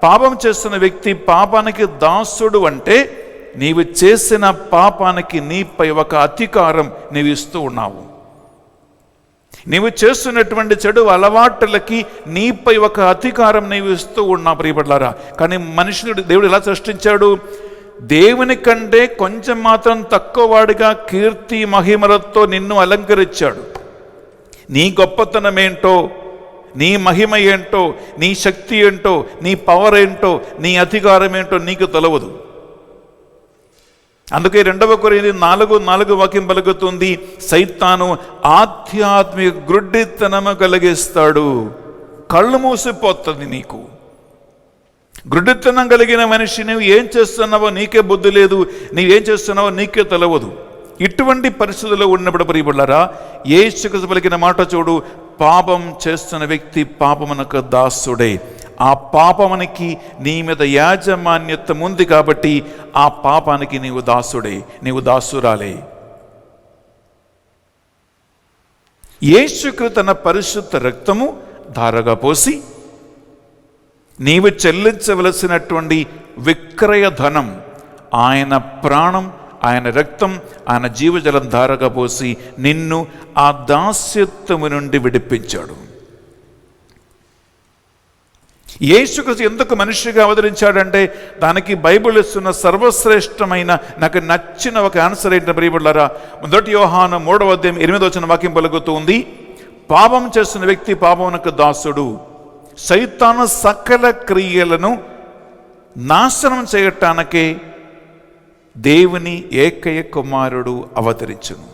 పాపం చేస్తున్న వ్యక్తి పాపానికి దాసుడు అంటే నీవు చేసిన పాపానికి నీపై ఒక అధికారం నీవు ఇస్తూ ఉన్నావు. నీవు చేస్తున్నటువంటి చెడు అలవాట్లకి నీపై ఒక అధికారం నీవు ఇస్తూ ఉన్నావు ప్రియపడ్లారా. కానీ మనుషుడు దేవుడు ఎలా సృష్టించాడు? దేవుని కంటే కొంచెం మాత్రం తక్కువ వాడిగా కీర్తి మహిమలతో నిన్ను అలంకరించాడు. నీ గొప్పతనం ఏంటో, నీ మహిమ ఏంటో, నీ శక్తి ఏంటో, నీ పవర్ ఏంటో, నీ అధికారం ఏంటో నీకు తెలవదు. అందుకే 2 కొరింథీ 4:4 వాక్యం పలుకుతుంది, సైతాను ఆధ్యాత్మిక గ్రుడ్డితనము కలిగిస్తాడు. కళ్ళు మూసిపోతుంది నీకు. గ్రుడ్డితనం కలిగిన మనిషి నువ్వు ఏం చేస్తున్నావో నీకే బుద్ధి లేదు, నీవేం చేస్తున్నావో నీకే తెలవదు. ఇటువంటి పరిస్థితుల్లో ఉన్నప్పుడు ప్రియబులారా, యేసుక్రీస్తు పలికిన మాట చూడు, పాపం చేస్తున్న వ్యక్తి పాపమునకు దాసుడే. ఆ పాపమునికి నీ మీద యాజమాన్యత్వం ఉంది కాబట్టి ఆ పాపానికి నీవు దాసుడే, నీవు దాసురాలే. యేసుక్రీస్తు తన పరిశుద్ధ రక్తము ధారగా పోసి నీవు చెల్లించవలసినటువంటి విక్రయ ధనం, ఆయన ప్రాణం, ఆయన రక్తం, ఆయన జీవజలం ధారగా పోసి నిన్ను ఆ దాస్యత్వము నుండి విడిపించాడు. యేసుక్రీస్తు ఎందుకు మనిషిగా అవతరించాడంటే దానికి బైబిల్ ఇస్తున్న సర్వశ్రేష్టమైన నాకు నచ్చిన ఒక ఆన్సర్ ఏంటంటే ప్రియబులారా, 1 యోహాను 3:8 వాక్యం పలుకుతూ ఉంది, పాపం చేస్తున్న వ్యక్తి పాపమునకు దాసుడు, సైతాను సకల క్రియలను నాశనం చేయటానికే దేవుని ఏకైక కుమారుడు అవతరించును.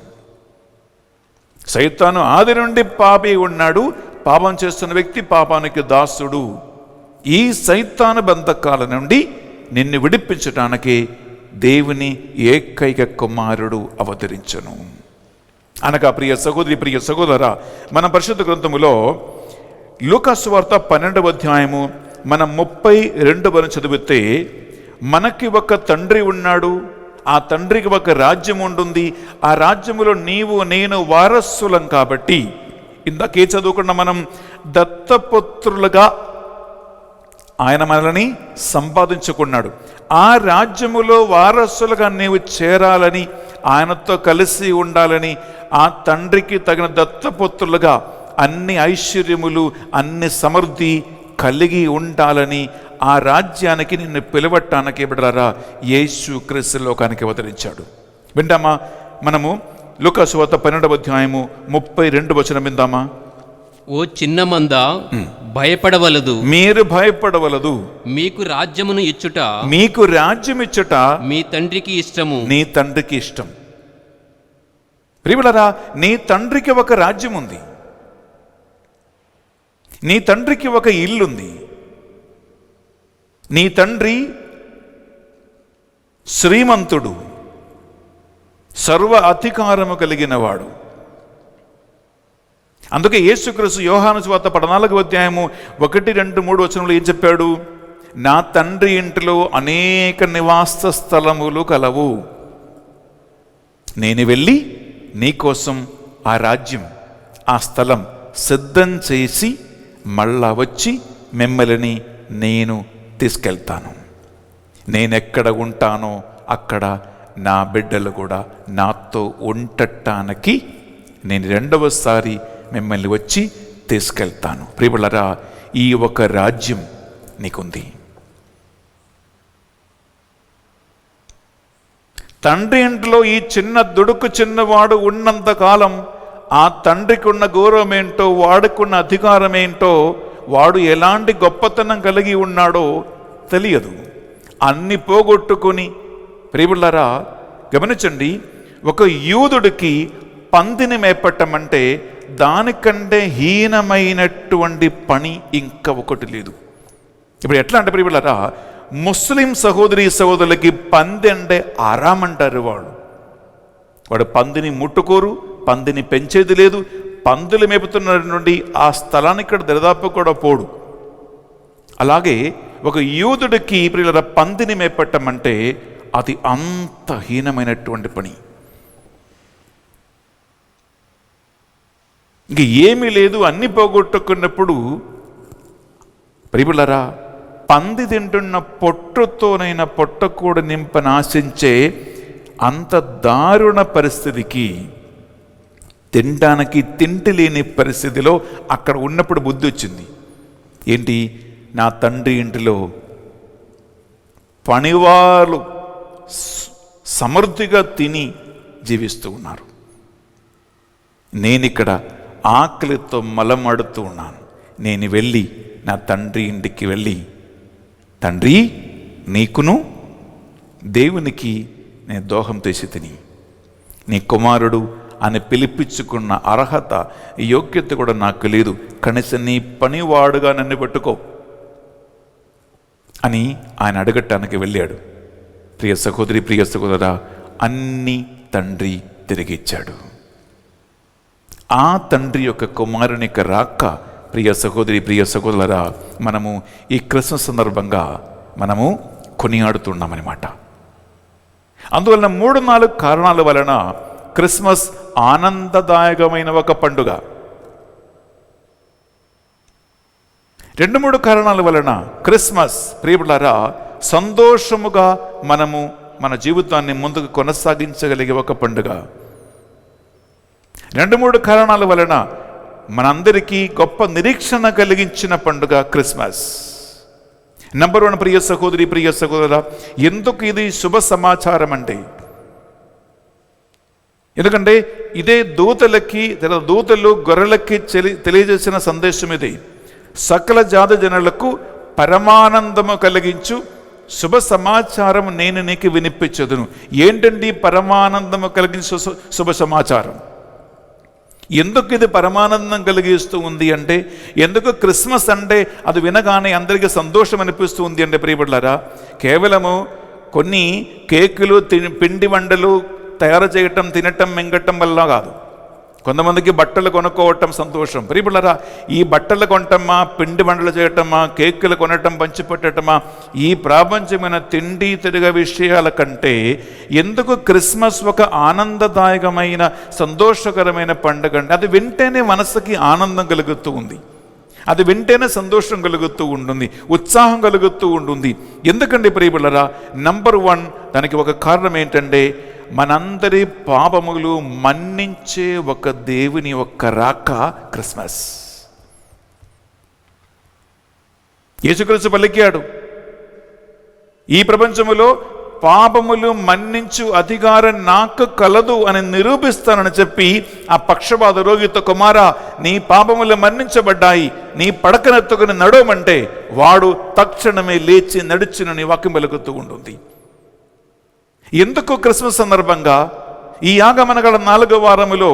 సైతాను ఆది నుండి పాపి ఉన్నాడు. పాపం చేస్తున్న వ్యక్తి పాపానికి దాసుడు. ఈ సైతాను బంధకాల నుండి నిన్ను విడిపించటానికి దేవుని ఏకైక కుమారుడు అవతరించును. అనగా ప్రియ సహోదరి, ప్రియ సహోదరా, మన పరిశుద్ధ గ్రంథములో లూకా సువార్త 12వ అధ్యాయము మనం 32 చదివితే, మనకి ఒక తండ్రి ఉన్నాడు, ఆ తండ్రికి ఒక రాజ్యం ఉంటుంది, ఆ రాజ్యములో నీవు నేను వారసులం. కాబట్టి ఇందాకే చదువుకున్న మనం దత్తపుత్రులుగా ఆయన మనల్ని సంపాదించుకున్నాడు. ఆ రాజ్యములో వారసులుగా నీవు చేరాలని, ఆయనతో కలిసి ఉండాలని, ఆ తండ్రికి తగిన దత్తపుత్రులుగా అన్ని ఐశ్వర్యములు, అన్ని సమృద్ధి కలిగి ఉండాలని ఆ రాజ్యానికి నిన్ను పిలవటానికి బిడ్డలారా యేసుక్రీస్తు లోకానికి అవతరించాడు. వింటామా? మనము లూకా సువార్త 12వ అధ్యాయము 32 విందామా? ఓ చిన్న మంద, భయపడవలదు, మీరు భయపడవలదు, మీకు రాజ్యమును ఇచ్చుట, మీకు రాజ్యం ఇచ్చుట మీ తండ్రికి ఇష్టము. నీ తండ్రికి ఇష్టం. ప్రియములారా, నీ తండ్రికి ఒక రాజ్యం ఉంది, నీ తండ్రికి ఒక ఇల్లుంది. నీ తండ్రి శ్రీమంతుడు, సర్వ అధికారము కలిగిన వాడు. అందుకే యేసుక్రీస్తు యోహాను సువార్త 14వ అధ్యాయము 1, 2, 3 వచనంలో ఏం చెప్పాడు? నా తండ్రి ఇంటిలో అనేక నివాస స్థలములు కలవు, నేను వెళ్ళి నీకోసం ఆ రాజ్యం, ఆ స్థలం సిద్ధం చేసి మళ్ళా వచ్చి మిమ్మల్ని నేను తీసుకెళ్తాను. నేనెక్కడ ఉంటానో అక్కడ నా బిడ్డలు కూడా నాతో ఉండటానికి నేను 2వసారి మిమ్మల్ని వచ్చి తీసుకెళ్తాను. ప్రియబులారా, ఈ ఒక రాజ్యం నీకుంది. తండ్రి ఇంట్లో ఈ చిన్న దుడుకు చిన్నవాడు ఉన్నంతకాలం ఆ తండ్రికి ఉన్న గౌరవం ఏంటో, వాడుకున్న అధికారం ఏంటో, వాడు ఎలాంటి గొప్పతనం కలిగి ఉన్నాడో తెలియదు. అన్ని పోగొట్టుకుని, ప్రియబులారా గమనించండి, ఒక యూదుడికి పందిని మేపట్టం అంటే దానికంటే హీనమైనటువంటి పని ఇంకా ఒకటి లేదు. ఇప్పుడు ఎట్లా అంటే ప్రియబులారా, ముస్లిం సహోదరి సహోదరులకి పంది అంటే ఆరామంటారు. వాడు వాడు పందిని ముట్టుకోరు, పందిని పెంచేది లేదు, పందులు మేపుతున్న నుండి ఆ స్థలానికి ఇక్కడ దరిదాపు కూడా పోడు. అలాగే ఒక యూదుడికి ప్రియుల పందిని మేపట్టం అంటే అది అంత హీనమైనటువంటి పని. ఇంక ఏమీ లేదు, అన్ని పోగొట్టుకున్నప్పుడు ప్రియులరా పంది తింటున్న పొట్టుతోనైనా పొట్టకూడ నింపని ఆశించే అంత దారుణ పరిస్థితికి, తినడానికి తిండి లేని పరిస్థితిలో అక్కడ ఉన్నప్పుడు బుద్ధి వచ్చింది. ఏంటి, నా తండ్రి ఇంటిలో పనివాళ్ళు సమృద్ధిగా తిని జీవిస్తూ ఉన్నారు, నేనిక్కడ ఆకలితో మలమడుతూ ఉన్నాను. నేను వెళ్ళి నా తండ్రి ఇంటికి వెళ్ళి, తండ్రి నీకును దేవునికి నేను దోహం చేసి తిని, నీ కుమారుడు అని పిలిపించుకున్న అర్హత యోగ్యత కూడా నాకు లేదు, కనీసం నీ పనివాడుగా నన్ను పెట్టుకో అని ఆయన అడగటానికి వెళ్ళాడు. ప్రియ సహోదరి, ప్రియ సహోదరా, అన్ని తండ్రి తిరిగిచ్చాడు. ఆ తండ్రి యొక్క కుమారుని యొక్క రాక ప్రియ సహోదరి, ప్రియ సహోదరులరా, మనము ఈ క్రిస్మస్ సందర్భంగా మనము కొనియాడుతున్నామన్నమాట. అందువలన 3-4 కారణాల వలన క్రిస్మస్ ఆనందదాయకమైన ఒక పండుగ. 2-3 కారణాల వలన క్రిస్మస్ ప్రియులారా సంతోషముగా మనము మన జీవితాన్ని ముందుకు కొనసాగించగలిగే ఒక పండుగ. 2-3 కారణాల వలన మనందరికీ గొప్ప నిరీక్షణ కలిగించిన పండుగ క్రిస్మస్. నంబర్ 1 ప్రియ సహోదరి, ప్రియ సహోదరా, ఎందుకు ఇది శుభ సమాచారం అంటే, ఎందుకంటే ఇదే దూతలు గొర్రెలకి తెలియజేసిన సందేశం ఇది. సకల జాతి జనులకు పరమానందము కలిగించు శుభ సమాచారం నేను నీకు వినిపించదును. ఏంటండి పరమానందము కలిగించు శుభ సమాచారం? ఎందుకు ఇది పరమానందం కలిగిస్తూ ఉంది అంటే, ఎందుకు క్రిస్మస్ అంటే అది వినగానే అందరికీ సంతోషం అనిపిస్తూ ఉంది అంటే ప్రియబిడ్డలారా, కేవలము కొన్ని కేకులు పిండి వంటలు తయారు చేయటం, తినటం, మింగటం వల్ల కాదు. కొంతమందికి బట్టలు కొనుక్కోవటం సంతోషం. ప్రియబిడ్డలారా, ఈ బట్టలు కొనటమా, పిండి వంటలు చేయటమా, కేకులు కొనటం, పంచిపెట్టటమా, ఈ ప్రాపంచమైన తిండి తిరిగ విషయాల కంటే ఎందుకు క్రిస్మస్ ఒక ఆనందదాయకమైన సంతోషకరమైన పండుగ అంటే, అది వింటేనే మనసుకి ఆనందం కలుగుతూ ఉంది, అది వింటేనే సంతోషం కలుగుతూ ఉంటుంది, ఉత్సాహం కలుగుతూ ఉంటుంది. ఎందుకంటే ప్రియబిడ్డలారా, నంబర్ 1 దానికి ఒక కారణం ఏంటంటే, మనందరి పాపములు మన్నించే ఒక దేవుని యొక్క రాక క్రిస్మస్. యేసుక్రీస్తు పలికాడు, ఈ ప్రపంచములో పాపములు మన్నించు అధికారం నాకు కలదు అని నిరూపిస్తానని చెప్పి ఆ పక్షపాత రోగితో, కుమారా నీ పాపములు మన్నించబడ్డాయి, నీ పడకనెత్తుకుని నడవమంటే వాడు తక్షణమే లేచి నడుచునని వాక్యం పలుకుతూ ఉంటుంది. ఎందుకు క్రిస్మస్ సందర్భంగా ఈ ఆగమనగల 4వ వారములో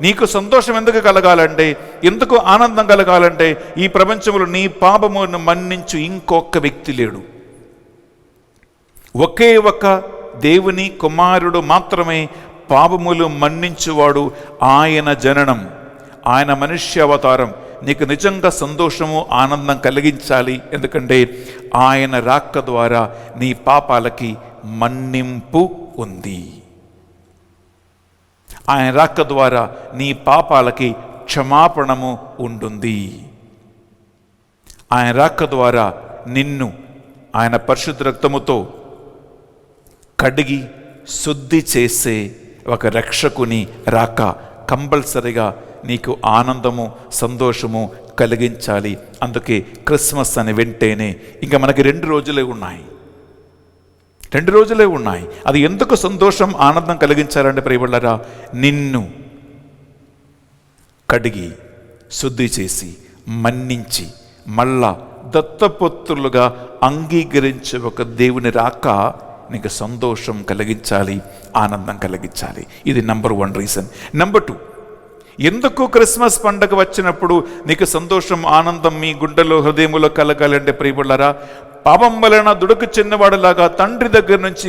నీకు సంతోషం ఎందుకు కలగాలంటే, ఎందుకు ఆనందం కలగాలంటే, ఈ ప్రపంచంలో నీ పాపమును మన్నించు ఇంకొక వ్యక్తి లేడు. ఒకే ఒక దేవుని కుమారుడు మాత్రమే పాపములు మన్నించువాడు. ఆయన జననం, ఆయన మనుష్య అవతారం నీకు నిజంగా సంతోషము, ఆనందం కలిగించాలి. ఎందుకంటే ఆయన రాక ద్వారా నీ పాపాలకి మన్నింపు ఉంది. ఆయన రాక ద్వారా నీ పాపాలకి క్షమాపణము ఉంటుంది. ఆయన రాక ద్వారా నిన్ను ఆయన పరిశుద్ధ రక్తముతో కడిగి శుద్ధి చేసే ఒక రక్షకుని రాక కంపల్సరిగా నీకు ఆనందము, సంతోషము కలిగించాలి. అందుకే క్రిస్మస్ అని వింటేనే ఇంకా మనకి 2 రోజులే ఉన్నాయి. అది ఎందుకు సంతోషం, ఆనందం కలిగించాలంటే ప్రియబిడ్డలారా, నిన్ను కడిగి శుద్ధి చేసి మన్నించి మళ్ళా దత్తపుత్రులుగా అంగీకరించే ఒక దేవుని రాక నీకు సంతోషం కలిగించాలి, ఆనందం కలిగించాలి. ఇది నంబర్ 1 రీజన్. నంబర్ 2, ఎందుకు క్రిస్మస్ పండుగ వచ్చినప్పుడు నీకు సంతోషం, ఆనందం మీ గుండెలో, హృదయంలో కలగాలంటే ప్రియబిడ్డలారా, పాపం వలన దుడుకు చిన్నవాడులాగా తండ్రి దగ్గర నుంచి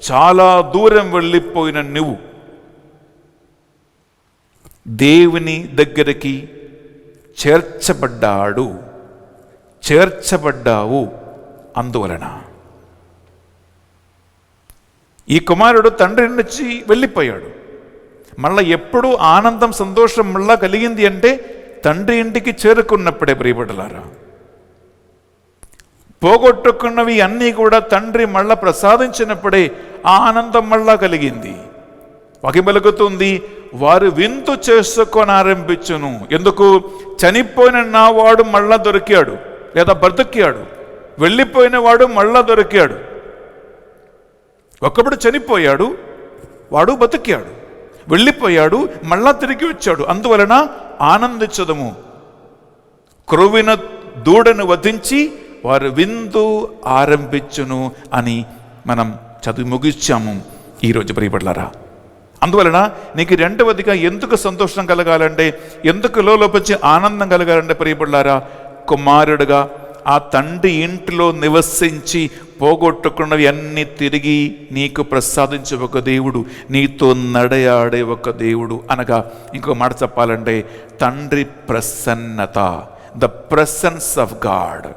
చాలా దూరం వెళ్ళిపోయిన నువ్వు దేవుని దగ్గరికి చేర్చబడ్డావు అందువలన. ఈ కుమారుడు తండ్రి నుంచి వెళ్ళిపోయాడు. మళ్ళా ఎప్పుడు ఆనందం సంతోషం మళ్ళా కలిగింది అంటే తండ్రి ఇంటికి చేరుకున్నప్పుడే ప్రియబిడ్డలారా. పోగొట్టుకున్నవి అన్నీ కూడా తండ్రి మళ్ళా ప్రసాదించినప్పుడే ఆ ఆనందం మళ్ళా కలిగింది. వాక్యం పలుకుతుంది, వారు విందు చేసుకొని ఆరంభించును. ఎందుకు? చనిపోయిన నా వాడు మళ్ళా దొరికాడు, లేదా బ్రతికాడు. వెళ్ళిపోయిన వాడు మళ్ళా దొరికాడు. ఒకప్పుడు చనిపోయాడు, వాడు బతికాడు. వెళ్ళిపోయాడు, మళ్ళా తిరిగి వచ్చాడు. అందువలన ఆనందించదము. క్రొవ్విన దూడను వధించి వారు విందు ఆరంభించును అని మనం చదివి ముగించాము ఈరోజు ప్రియబిడ్డలారా. అందువలన నీకు రెండవదిగా ఎందుకు సంతోషం కలగాలంటే, ఎందుకు లోపొచ్చి ఆనందం కలగాలంటే ప్రియబిడ్డలారా, కుమారుడుగా ఆ తండ్రి ఇంటిలో నివసించి పోగొట్టుకున్నవి అన్నీ తిరిగి నీకు ప్రసాదించే ఒక దేవుడు, నీతో నడయాడే ఒక దేవుడు. అనగా ఇంకో మాట చెప్పాలంటే తండ్రి ప్రసన్నత, ద ప్రెసెన్స్ ఆఫ్ గాడ్.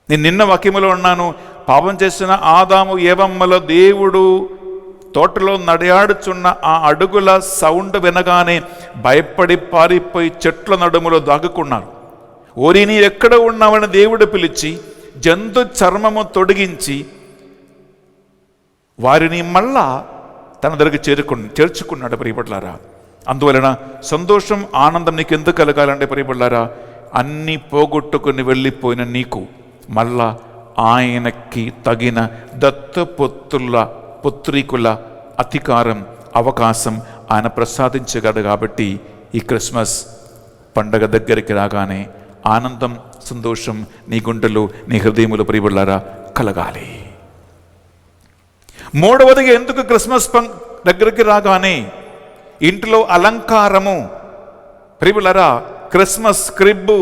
నేను నిన్న వాక్యములో ఉన్నాను, పాపం చేసిన ఆదాము ఏవమ్మల దేవుడు తోటలో నడయాడుచున్న ఆ అడుగుల సౌండ్ వినగానే భయపడి పారిపోయి చెట్ల నడుములో దాగుకున్నారు. ఓరి నీ ఎక్కడ ఉన్నావని దేవుడు పిలిచి జంతు చర్మము తొడిగించి వారిని మళ్ళా తన దగ్గరికి చేర్చుకున్నాడు ప్రియబిడ్డలారా. అందువలన సంతోషం ఆనందం నీకు ఎందుకు కలగాలంటే ప్రియబిడ్డలారా, అన్నీ పోగొట్టుకుని వెళ్ళిపోయిన నీకు మళ్ళా ఆయనకి తగిన పుత్రికుల అధికారం, అవకాశం ఆయన ప్రసాదించగలడు. కాబట్టి ఈ క్రిస్మస్ పండగ దగ్గరికి రాగానే ఆనందం, సంతోషం నీ గుండెలు, నీ హృదయములు ప్రియబిడ్డలారా కలగాలి. మూడవదిగా ఎందుకు క్రిస్మస్ దగ్గరికి రాగానే ఇంట్లో అలంకారము ప్రియబిడ్డలారా, క్రిస్మస్ క్రిబ్బు,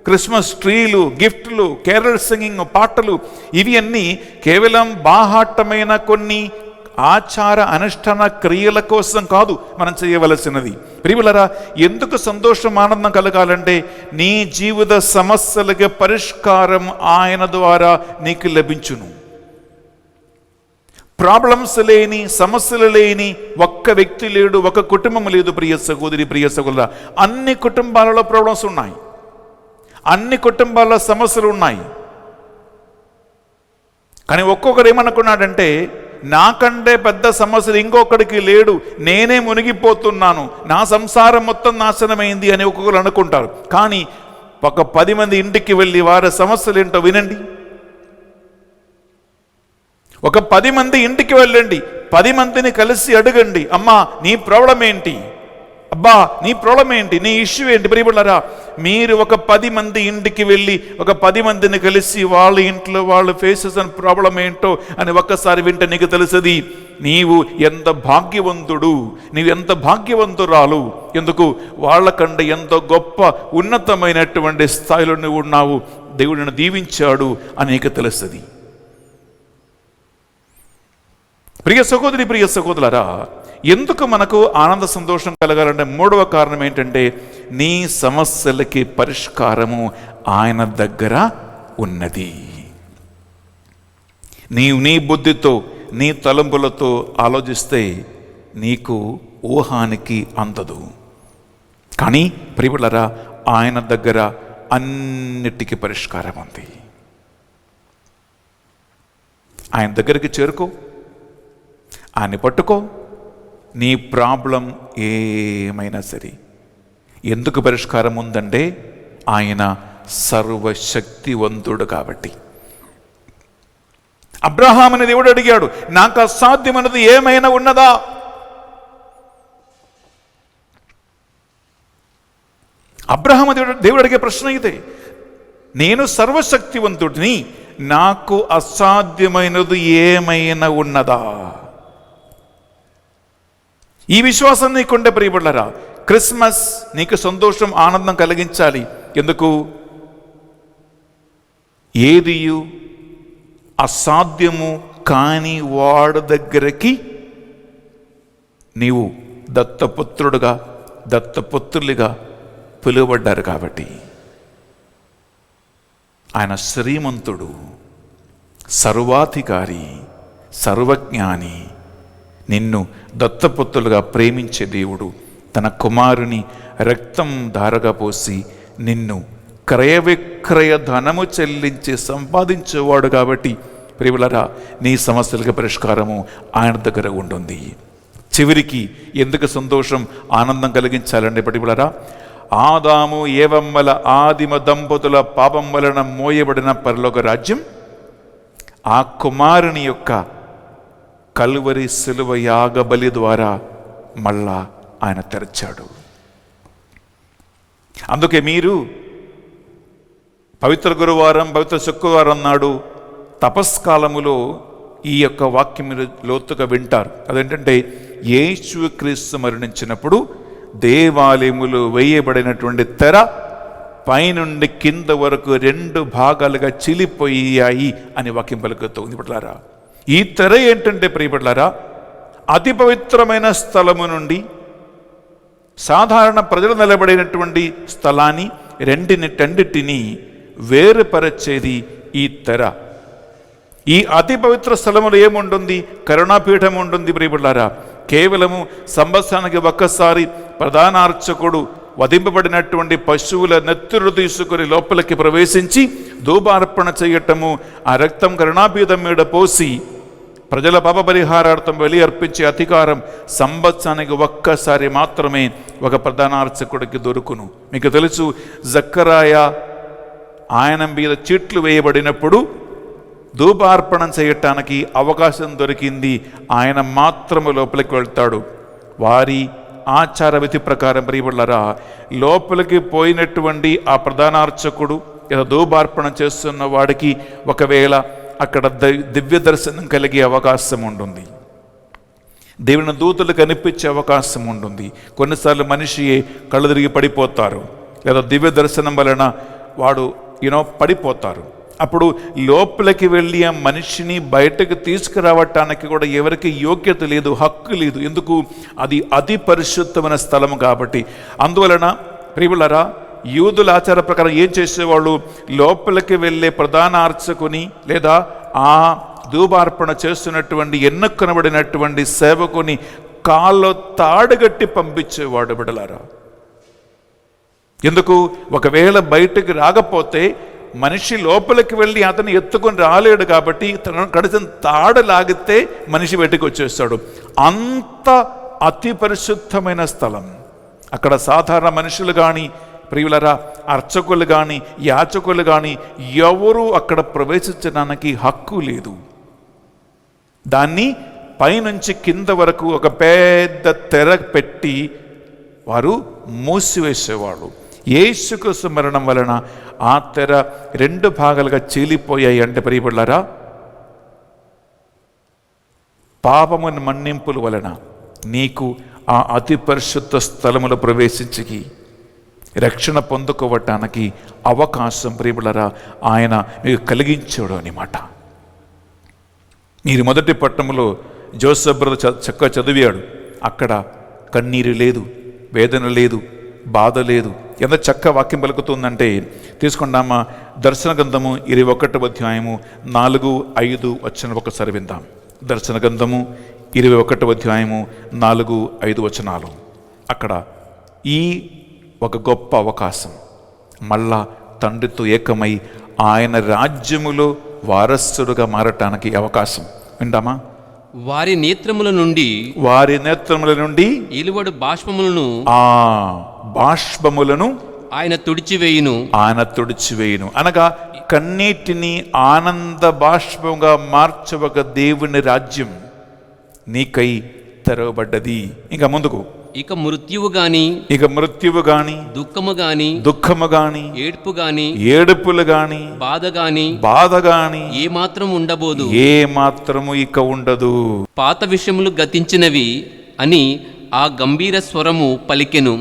క్రిస్మస్ ట్రీలు, గిఫ్ట్లు, కేరళ సింగింగ్, పాటలు, ఇవి అన్నీ కేవలం బాహాటమైన కొన్ని ఆచార అనుష్ఠాన క్రియల కోసం కాదు మనం చేయవలసినది. ప్రియబిడ్డలారా, ఎందుకు సంతోషం ఆనందం కలగాలంటే నీ జీవిత సమస్యలకి పరిష్కారం ఆయన ద్వారా నీకు లభించును. ప్రాబ్లమ్స్ లేని, సమస్యలు లేని ఒక్క వ్యక్తి లేడు, ఒక కుటుంబం లేదు ప్రియ సహోదరి, ప్రియ సహోదరుడా. అన్ని కుటుంబాలలో ప్రాబ్లమ్స్ ఉన్నాయి, అన్ని కుటుంబాల్లో సమస్యలు ఉన్నాయి. కానీ ఒక్కొక్కరు ఏమనుకున్నాడంటే, నాకంటే పెద్ద సమస్యలు ఇంకొకడికి లేడు, నేనే మునిగిపోతున్నాను, నా సంసారం మొత్తం నాశనమైంది అని ఒక్కొక్కరు అనుకుంటారు. కానీ ఒక 10 మంది ఇంటికి వెళ్ళి వారి సమస్యలు ఏంటో వినండి. ఒక 10 మంది ఇంటికి వెళ్ళండి, 10 మందిని కలిసి అడగండి, అమ్మా నీ ప్రాబ్లం ఏంటి, అబ్బా నీ ప్రాబ్లం ఏంటి, నీ ఇష్యూ ఏంటి. ప్రియబిడ్డలారా, మీరు ఒక 10 మంది ఇంటికి వెళ్ళి ఒక 10 మందిని కలిసి వాళ్ళ ఇంట్లో వాళ్ళ ఫేసెస్ అండ్ ప్రాబ్లం ఏంటో అని ఒక్కసారి వింటే నీకు తెలుస్తుంది నీవు ఎంత భాగ్యవంతుడు, నీవు ఎంత భాగ్యవంతురాలు. ఎందుకు? వాళ్ళకంటే ఎంతో గొప్ప ఉన్నతమైనటువంటి స్థాయిలో నువ్వు ఉన్నావు, దేవుడిని దీవించాడు అని నీకు తెలుస్తుంది. ప్రియ సహోదరి, ప్రియ సహోదరులారా, ఎందుకు మనకు ఆనంద సంతోషం కలగాలంటే మూడవ కారణం ఏంటంటే, నీ సమస్యలకి పరిష్కారము ఆయన దగ్గర ఉన్నది. నీవు నీ బుద్ధితో, నీ తలంపులతో ఆలోచిస్తే నీకు ఊహానికి అందదు. కానీ ప్రియబిడ్డలారా, ఆయన దగ్గర అన్నిటికీ పరిష్కారం ఉంది. ఆయన దగ్గరికి చేరుకో, ఆయన పట్టుకో, నీ ప్రాబ్లం ఏమైనా సరే. ఎందుకు పరిష్కారం ఉందంటే ఆయన సర్వశక్తివంతుడు కాబట్టి. అబ్రహాముని దేవుడు అడిగాడు, నాకు అసాధ్యమైనది ఏమైనా ఉన్నదా? అబ్రహాము దేవుడు అడిగే ప్రశ్న ఇదే. నేను సర్వశక్తివంతుడిని, నాకు అసాధ్యమైనది ఏమైనా ఉన్నదా? ఈ విశ్వాసం నీకుండే ప్రియబిడ్డలారా, క్రిస్మస్ నీకు సంతోషం ఆనందం కలిగించాలి. ఎందుకు? ఏదియు అసాధ్యము కాని వాడి దగ్గరికి నీవు దత్తపుత్రుడుగా దత్తపుత్రులుగా పిలువబడ్డారు కాబట్టి. ఆయన శ్రీమంతుడు, సర్వాధికారి, సర్వజ్ఞాని. నిన్ను దత్తపుత్రులుగా ప్రేమించే దేవుడు తన కుమారుని రక్తం ధారగా పోసి నిన్ను క్రయ విక్రయ ధనము చెల్లించి సంపాదించేవాడు కాబట్టి ప్రియులారా, నీ సమస్యలకు పరిష్కారము ఆయన దగ్గర ఉంటుంది. చివరికి ఎందుకు సంతోషం, ఆనందం కలిగించాలండి ప్రియులారా? ఆదాము ఏవమ్మల ఆదిమ దంపతుల పాపం వలన మోయబడిన పరలోక రాజ్యం ఆ కుమారుని యొక్క కల్వరి సిలువ యాగబలి ద్వారా మళ్ళా ఆయన తెరచాడు. అందుకే మీరు పవిత్ర గురువారం, పవిత్ర శుక్రవారం నాడు తపస్కాలములో ఈ యొక్క వాక్యం మీరు లోతుగా వింటారు. అదేంటంటే, యేసుక్రీస్తు మరణించినప్పుడు దేవాలయములో వేయబడినటువంటి తెర పైనుండి కింద వరకు 2 భాగాలుగా చిలిపోయాయి అని వాక్యం పలుకుతుంది. పట్లారా, ఈ తెర ఏంటంటే ప్రియపట్లారా, అతి పవిత్రమైన స్థలము నుండి సాధారణ ప్రజలు నిలబడినటువంటి స్థలాన్ని రెండింటిని వేరుపరచేది ఈ తెర. ఈ అతి పవిత్ర స్థలములో ఏముంటుంది? కరుణాపీఠం ఉంటుంది ప్రియపట్లారా. కేవలము సంవత్సరానికి ఒక్కసారి ప్రధాన అర్చకుడు వధింపబడినటువంటి పశువుల నెత్తురు తీసుకుని లోపలికి ప్రవేశించి ధూపార్పణ చేయటము, ఆ రక్తం కరుణాపీఠం మీద పోసి ప్రజల పాప పరిహారార్థం బలి అర్పించే అధికారం సంవత్సరానికి ఒక్కసారి మాత్రమే ఒక ప్రధాన అర్చకుడికి దొరుకును. మీకు తెలుసు, జక్కరాయ ఆయన మీద చీట్లు వేయబడినప్పుడు ధూపార్పణం చేయటానికి అవకాశం దొరికింది. ఆయన మాత్రము లోపలికి వెళ్తాడు. వారి ఆచార విధి ప్రకారం ప్రియబళ్ళరా, లోపలికి పోయినటువంటి ఆ ప్రధాన అర్చకుడు లేదా ధూపార్పణం చేస్తున్న వాడికి ఒకవేళ అక్కడ దివ్య దర్శనం కలిగే అవకాశం ఉంటుంది. దేవుని దూతలు కనిపించే అవకాశం ఉంటుంది. కొన్నిసార్లు మనిషి కళ్ళు తిరిగి పడిపోతారు, లేదా దివ్య దర్శనం వలన వాడు పడిపోతారు. అప్పుడు లోపలికి వెళ్ళి ఆ మనిషిని బయటకు తీసుకురావటానికి కూడా ఎవరికి యోగ్యత లేదు, హక్కు లేదు. ఎందుకు? అది అతి పరిశుద్ధమైన స్థలము కాబట్టి. అందువలన ప్రియులారా, యూదుల ఆచార ప్రకారం ఏం చేసేవాళ్ళు? లోపలికి వెళ్ళే ప్రధాన అర్చకుని లేదా ఆ ధూపార్పణ చేస్తున్నటువంటి ఎన్నుకొనబడినటువంటి సేవకుని కాళ్ళు తాడుగట్టి పంపించేవాడు బిడలారా. ఎందుకు? ఒకవేళ బయటకు రాకపోతే మనిషి లోపలికి వెళ్ళి అతను ఎత్తుకొని రాలేడు కాబట్టి తన కడిసిన తాడు లాగితే మనిషి బయటకు వచ్చేస్తాడు. అంత అతి పరిశుద్ధమైన స్థలం. అక్కడ సాధారణ మనుషులు కానీ ప్రియులరా, అర్చకులు కానీ యాచకులు కానీ ఎవరు అక్కడ ప్రవేశించడానికి హక్కు లేదు. దాన్ని పైనుంచి కింద వరకు ఒక పెద్ద తెర పెట్టి వారు మూసివేసేవాడు. యేసుక్రీస్తు మరణం వలన ఆ తెర 2 భాగాలుగా చీలిపోయాయి. అంటే ప్రియబళ్ళారా, పాపముని మన్నింపుల వలన నీకు ఆ అతి పరిశుద్ధ స్థలములో ప్రవేశించి రక్షణ పొందుకోవటానికి అవకాశం ప్రియబళ్ళారా ఆయన మీకు కలిగించాడు అన్నమాట. మీరు మొదటి పట్టణంలో జోసెఫ్ బ్రదర్ చక్కగా చదివాడు. అక్కడ కన్నీరు లేదు, వేదన లేదు, బాధ లేదు. ఎంత చక్క వాక్యం పలుకుతుందంటే తీసుకుందామా? దర్శన గ్రంథము 21వ అధ్యాయము 4-5 వచనం ఒకసారి విందాం. దర్శన గ్రంథము 21వ అధ్యాయము 4-5 వచనాలు. అక్కడ ఈ ఒక గొప్ప అవకాశం, మళ్ళా తండ్రితో ఏకమై ఆయన రాజ్యములో వారసుడుగా మారటానికి అవకాశం. విందామా? వారి నేత్రముల నుండి ఇలువడు బాష్పములను ఆయన తుడిచివేయును. అనగా కన్నీటిని ఆనంద బాష్పంగా మార్చవక దేవుని రాజ్యం నీకై తెరవబడ్డది. ఇంకా ముందుకు, ఇక మృత్యువు గాని దుఃఖము గాని ఏడుపులు గాని బాధ గాని ఏ మాత్రము ఇక ఉండదు. పాత విషయములు గతించినవి అని ఆ గంభీర స్వరము పలికెను.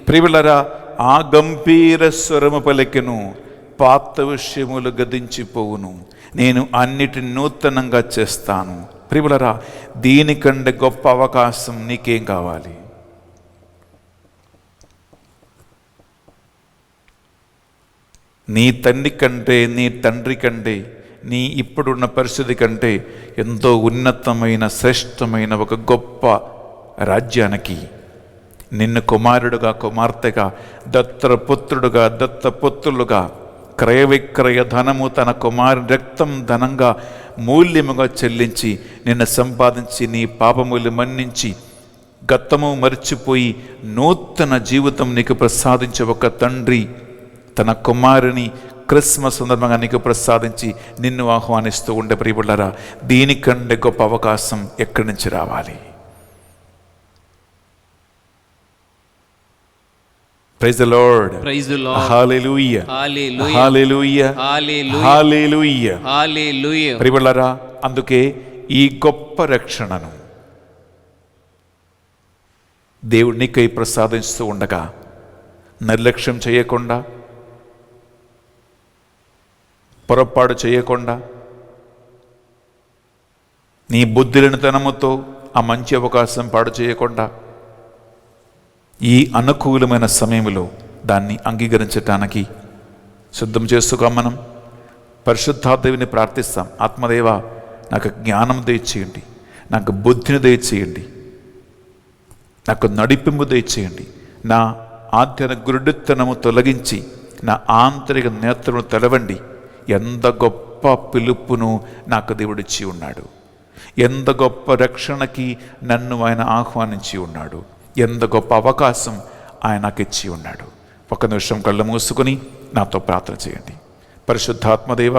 ప్రియులారా, ఆ గంభీర స్వరము పలికెను. పాత విషయములు గతించిపోవును, నేను అన్నిటిని నూతనంగా చేస్తాను. ప్రియులారా, దీనికంటే గొప్ప అవకాశం నీకేం కావాలి? నీ తండ్రి కంటే, నీ తండ్రి కంటే, నీ ఇప్పుడున్న పరిస్థితి కంటే ఎంతో ఉన్నతమైన, శ్రేష్టమైన ఒక గొప్ప రాజ్యానికి నిన్ను కుమారుడుగా, కుమార్తెగా, దత్తపుత్రుడుగా, దత్తపుత్రులుగా, క్రయ విక్రయ ధనము తన కుమారు రక్తం ధనంగా మూల్యముగా చెల్లించి నిన్ను సంపాదించి నీ పాపములు మన్నించి గతము మరిచిపోయి నూతన జీవితం నీకు ప్రసాదించే ఒక తండ్రి తన కుమారుని క్రిస్మస్ సందర్భంగా నీకు ప్రసాదించి నిన్ను ఆహ్వానిస్తూ ఉండే ప్రియబిడ్డలారా, దీనికంటే గొప్ప అవకాశం ఎక్కడి నుంచి రావాలి? Praise the Lord. Praise the Lord. Hallelujah. Hallelujah. Hallelujah. Hallelujah. Hallelujah. Hallelujah. ప్రియబిడ్డలారా, అందుకే ఈ గొప్ప రక్షణను దేవుడు నీకై ప్రసాదిస్తూ ఉండగా నిర్లక్ష్యం చేయకుండా, పొరపాటు చేయకుండా, నీ బుద్ధిలేనితనముతో ఆ మంచి అవకాశం పాడు చేయకుండా ఈ అనుకూలమైన సమయంలో దాన్ని అంగీకరించటానికి సిద్ధం చేసుకో. మనం పరిశుద్ధాత్మని ప్రార్థిస్తాం. ఆత్మదేవ, నాకు జ్ఞానం దయచేయండి, నాకు బుద్ధిని దయచేయండి, నాకు నడిపింపు దయచేయండి, నా ఆధ్యాత్మిక గురుడితనము తొలగించి నా ఆంతరిక నేత్రను తెలవండి. ఎంత గొప్ప పిలుపును నాకు దేవుడిచ్చి ఉన్నాడు, ఎంత గొప్ప రక్షణకి నన్ను ఆయన ఆహ్వానించి ఉన్నాడు, ఎంత గొప్ప అవకాశం ఆయన నాకు ఇచ్చి ఉన్నాడు. ఒక నిమిషం కళ్ళు మూసుకొని నాతో ప్రార్థన చేయండి. పరిశుద్ధాత్మదేవ,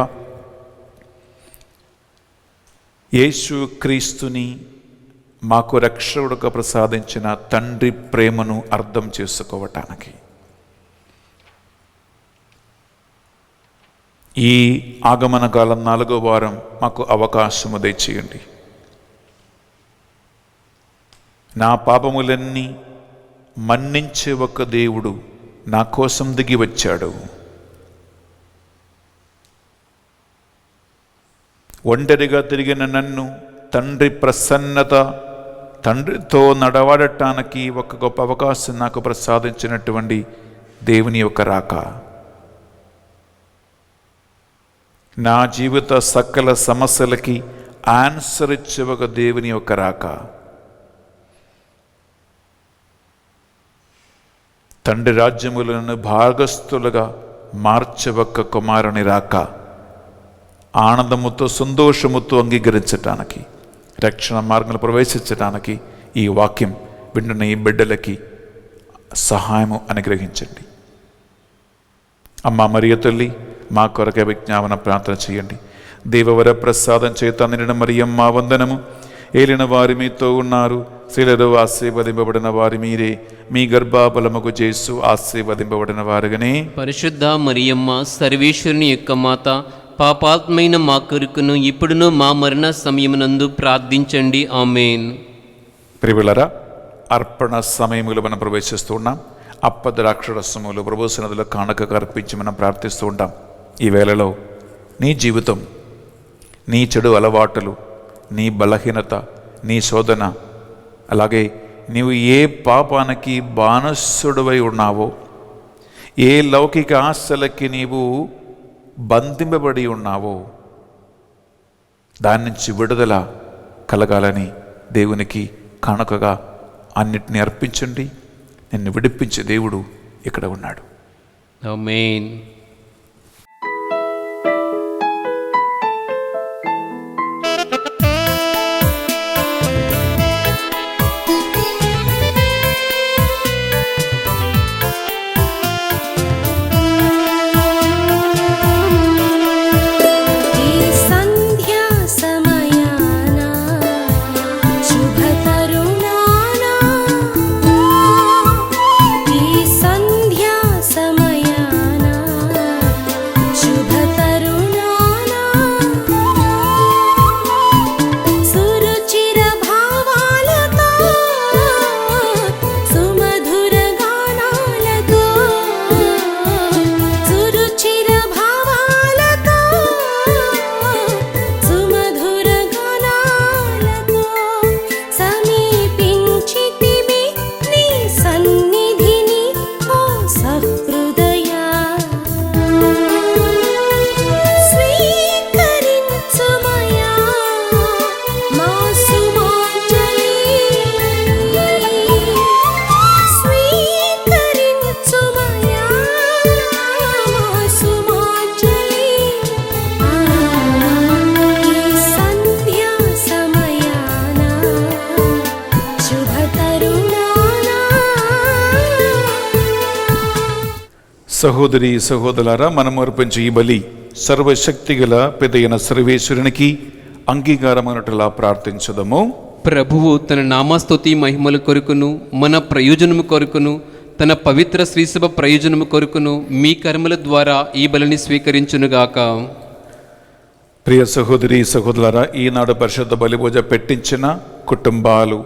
యేసు క్రీస్తుని మాకు రక్షకుడుగా ప్రసాదించిన తండ్రి ప్రేమను అర్థం చేసుకోవటానికి ఈ ఆగమన కాలం 4వ వారం మాకు అవకాశము దయచేయండి. నా పాపములన్నీ మన్నించే ఒక దేవుడు నా కోసం దిగి వచ్చాడు. ఒంటరిగా తిరిగిన నన్ను తండ్రి ప్రసన్నత, తండ్రితో నడవడటానికి ఒక గొప్ప అవకాశం నాకు ప్రసాదించినటువంటి దేవుని యొక్క రాక, నా జీవిత సకల సమస్యలకి ఆన్సర్ ఇచ్చే ఒక దేవుని యొక్క రాక, తండ్రి రాజ్యములను భాగస్థులుగా మార్చే ఒక కుమారుని రాక, ఆనందముతో సంతోషముతో అంగీకరించటానికి, రక్షణ మార్గంలో ప్రవేశించడానికి ఈ వాక్యం వింటున్న ఈ బిడ్డలకి సహాయము అనుగ్రహించండి. అమ్మ మరియ తల్లి, మా కొరకే విజ్ఞాపన ప్రార్థన చేయండి. దేవవర ప్రసాదం చేత నిండిన మరియమ్మ వందనము. ఏలిన వారి మీతో ఉన్నారు, స్త్రీలలో ఆశీర్వదింపబడిన వారి మీరే, మీ గర్భఫలముకు యేసు ఆశీర్వదింపబడిన వారుగానే. పరిశుద్ధ మరియమ్మ సర్వేశ్వరుని యొక్క మాత, పాపాత్మైన మా కొరకును ఇప్పుడును మా మరణ సమయమునందు ప్రార్థించండి. ఆమేన్. ప్రియబిడ్డలారా, అర్పణ సమయములు మనం ప్రవేశిస్తూ ఉన్నాం. అప్పద్రాక్షరసములు ప్రభు సన్నిధిలో కానుకగా అర్పించి మనం ప్రార్థిస్తూ ఉంటాం. ఈ వేళలో నీ జీవితం, నీ చెడు అలవాటులు, నీ బలహీనత, నీ శోధన, అలాగే నీవు ఏ పాపానికి బానిసుడివై ఉన్నావో, ఏ లౌకిక ఆశలకి నీవు బంధింపబడి ఉన్నావో, దాని నుంచి విడుదల కలగాలని దేవునికి కానుకగా అన్నిటిని అర్పించండి. నిన్ను విడిపించే దేవుడు ఇక్కడ ఉన్నాడు. ఆమేన్. ఈ సంధ్యా సమయాన సహోదరి సహోదరులారా, మనము అర్పించే ఈ బలి సర్వశక్తిగల పెదైన సర్వేశ్వరునికి అంగీకారమైనట్లా ప్రార్థించదము. ప్రభువు తన నామస్తుతి మహిమల కొరకును మన ప్రయోజనము కొరకును తన పవిత్ర శ్రీసభ ప్రయోజనము కొరకును మీ కర్మల ద్వారా ఈ బలిని స్వీకరించునుగాక. ప్రియ సహోదరి సహోదరులారా, ఈనాడు పరిశుద్ధ బలిభోజ పెట్టించిన కుటుంబాలు,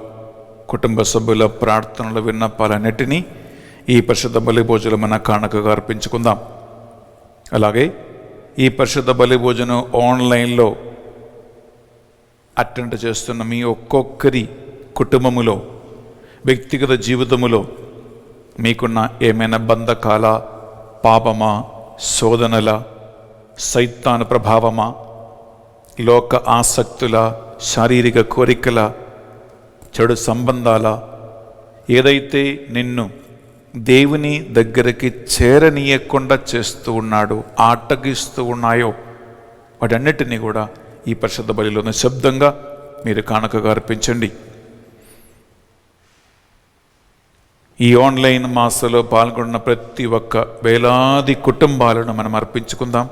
కుటుంబ సభ్యుల ప్రార్థనల విన్నపాలన్నిటినీ ఈ పరిశుద్ధ బలిభోజనం మన కానుకగా అర్పించుకుందాం. అలాగే ఈ పరిశుద్ధ బలిభోజనం ఆన్లైన్లో అటెండ్ చేస్తున్న మీ ఒక్కొక్కరి కుటుంబములో, వ్యక్తిగత జీవితములో మీకున్న ఏమైనా బంధకాల, పాపమా, శోధనల, సైతాను ప్రభావమా, లోక ఆసక్తుల, శారీరక కోరికల, చెడు సంబంధాల, ఏదైతే నిన్ను దేవుని దగ్గరికి చేరనీయకుండా చేస్తూ ఉన్నాడో, ఆటగిస్తూ ఉన్నాయో వాటన్నిటినీ కూడా ఈ పరిశుద్ధ బలిలో నిశ్శబ్దంగా మీరు కానుకగా అర్పించండి. ఈ ఆన్లైన్ మాసలో పాల్గొన్న ప్రతి ఒక్క వేలాది కుటుంబాలను మనం అర్పించుకుందాం.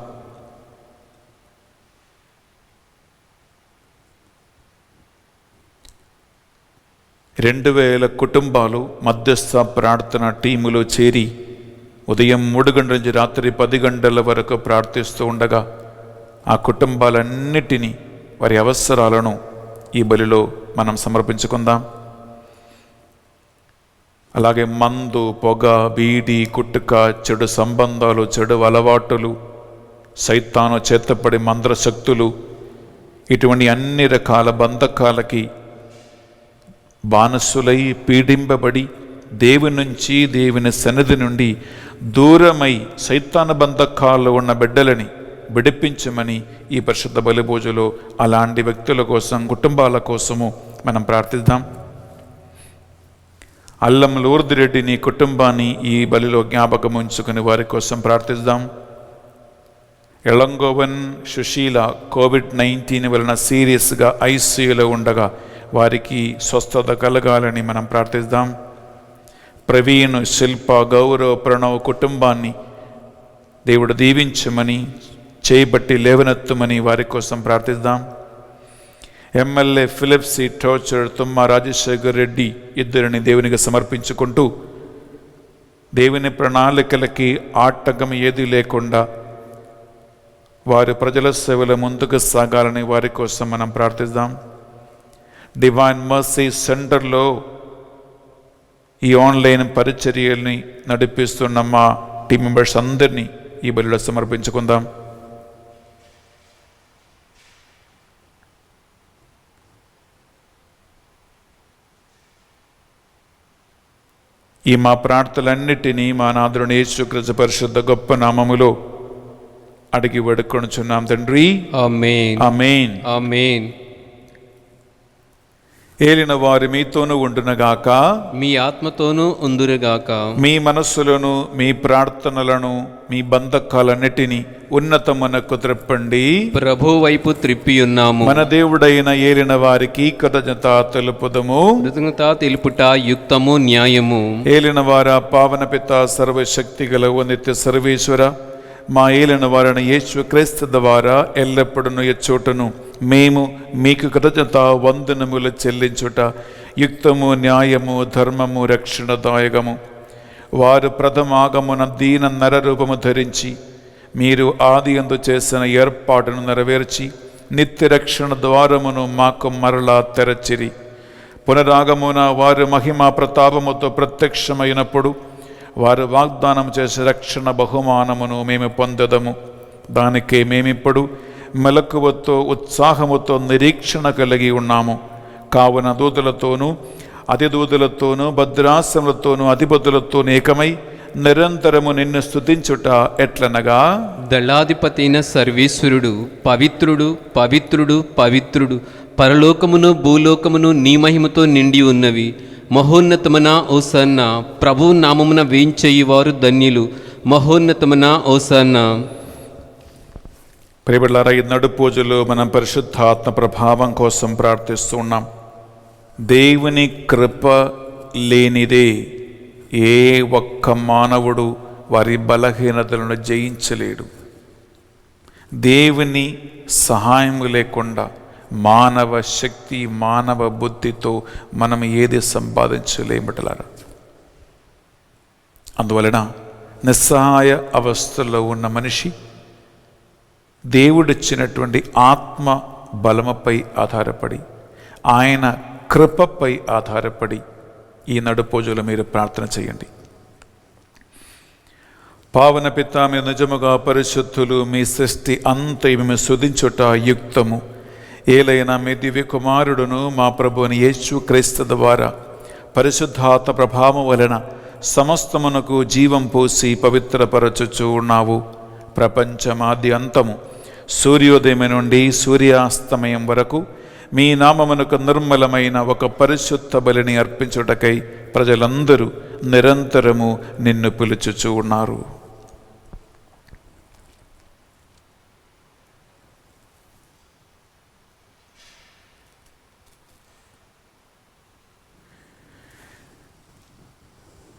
రెండు 2000 కుటుంబాలు మధ్యస్థ ప్రార్థన టీములో చేరి ఉదయం 3 గంటల నుంచి రాత్రి 10 గంటల వరకు ప్రార్థిస్తూ ఉండగా ఆ కుటుంబాలన్నిటినీ, వారి అవసరాలను ఈ బలిలో మనం సమర్పించుకుందాం. అలాగే మందు, పొగ, బీడి, కుట్టుక, చెడు సంబంధాలు, చెడు అలవాటులు, సైతాను చేతపడి మంత్ర శక్తులు, ఇటువంటి అన్ని రకాల బంధకాలకి బానిసులై పీడింపబడి దేవుని నుంచి, దేవుని సన్నిధి నుండి దూరమై సైతాన బంధకాల్లో ఉన్న బిడ్డలని విడిపించమని ఈ పరిశుద్ధ బలిభోజలో అలాంటి వ్యక్తుల కోసం, కుటుంబాల కోసము మనం ప్రార్థిద్దాం. అల్లం లూర్ది రెడ్డిని, కుటుంబాన్ని ఈ బలిలో జ్ఞాపకం ఉంచుకుని వారి కోసం ప్రార్థిద్దాం. ఎళంగోవన్ సుశీల కోవిడ్-19 వలన సీరియస్గా ఐసీయూలో ఉండగా వారికి స్వస్థత కలగాలని మనం ప్రార్థిద్దాం. ప్రవీణ్, శిల్ప, గౌరవ్, ప్రణవ్ కుటుంబాన్ని దేవుడు దీవించమని, చేయబట్టి లేవనెత్తమని వారి కోసం ప్రార్థిద్దాం. ఎమ్మెల్యే ఫిలిప్సి టోచర్, తుమ్మ రాజశేఖర్ రెడ్డి ఇద్దరిని దేవునికి సమర్పించుకుంటూ దేవుని ప్రణాళికలకి ఆటంకం ఏది లేకుండా వారి ప్రజల సేవల ముందుకు సాగాలని వారి కోసం మనం ప్రార్థిద్దాం. డివైన్ మర్సీ సెంటర్లో ఈ ఆన్లైన్ పరిచర్యల్ని నడిపిస్తున్న మా టీం మెంబర్స్ అందరినీ ఈ బలిలో సమర్పించుకుందాం. ఈ మా ప్రార్థనలన్నిటినీ మా నాథుని యేసుక్రీస్తు పరిశుద్ధ గొప్ప నామములో అడిగి వేడుకొనుచున్నాం తండ్రి. ఆమేన్. ఆమేన్. ఆమేన్. ఏలిన వారి మీతోనూ ఉండునగాక, మీ ఆత్మతోనూ ఉందురుగాక. మీ మనస్సులను, మీ ప్రార్థనలను, మీ బంధకాలన్నిటినీ ఉన్నతమునకు త్రిప్పండి. ప్రభు వైపు త్రిప్పి ఉన్నాము. మన దేవుడైన ఏలిన వారికి కృతజ్ఞత తెలుపుదము. కృతజ్ఞత తెలుపుట యుక్తము, న్యాయము. ఏలిన వార పావన పిత సర్వశక్తి గల నిత్య సర్వేశ్వర, మా ఏలిన వారిని యేసు క్రీస్తు ద్వారా ఎల్లప్పుడూ ఎచ్చోటను మేము మీకు కృతజ్ఞత వందనములు చెల్లించుట యుక్తము, న్యాయము, ధర్మము, రక్షణదాయకము. వారు ప్రథమాగమున దీన నరరూపము ధరించి మీరు ఆది యందు చేసిన ఏర్పాటును నెరవేర్చి నిత్య రక్షణ ద్వారమును మాకు మరలా తెరచిరి. పునరాగమున వారు మహిమా ప్రతాపముతో ప్రత్యక్షమైనప్పుడు వారు వాగ్దానం చేసే రక్షణ బహుమానమును మేము పొందదము. దానికే మేమిప్పుడు మెలకువతో, ఉత్సాహముతో నిరీక్షణ కలిగి ఉన్నాము. కావున దూతలతోనూ, అతిదూతలతోనూ, భద్రాసనలతోనూ, అధిపతులతోనూ ఏకమై నిరంతరము నిన్ను స్తుతించుట ఎట్లనగా, దళాధిపతి అయిన సర్వేశ్వరుడు పవిత్రుడు, పవిత్రుడు, పవిత్రుడు, పరలోకమును భూలోకమును నీ మహిమతో నిండి ఉన్నవి. మహోన్నతమున ఓసన్న, ప్రభు నామమున వేంచేయువారు ధన్యులు. మహోన్నతమున ఓసన్న. ప్రియబిడ్డలారా, ఈ నడు పూజలో మనం పరిశుద్ధాత్మ ప్రభావం కోసం ప్రార్థిస్తూ ఉన్నాం. దేవుని కృప లేనిదే ఏ ఒక్క మానవుడు వారి బలహీనతలను జయించలేడు. దేవుని సహాయం లేకుండా మానవ శక్తి, మానవ బుద్ధితో మనం ఏది సంపాదించలేమటలారా. అందువలన నిస్సహాయ అవస్థలో ఉన్న మనిషి దేవుడిచ్చినటువంటి ఆత్మ బలముపై ఆధారపడి, ఆయన కృపపై ఆధారపడి ఈ నడుపోజులు మీరు ప్రార్థన చేయండి. పావన పితా, మీరు నిజముగా పరిశుద్ధులు, మీ సృష్టి అంతయు మేము స్తుతించుట యుక్తము. ఏలైనా మీ దివ్య కుమారుడును మా ప్రభువుని యేసు క్రీస్తు ద్వారా పరిశుద్ధాత్మ ప్రభావం వలన సమస్తమునకు జీవం పోసి పవిత్రపరచుచు ఉన్నావు. ప్రపంచమాది అంతము సూర్యోదయం నుండి సూర్యాస్తమయం వరకు మీ నామమునకు నిర్మలమైన ఒక పరిశుద్ధ బలిని అర్పించుటకై ప్రజలందరూ నిరంతరము నిన్ను పిలుచుచూ ఉన్నారు.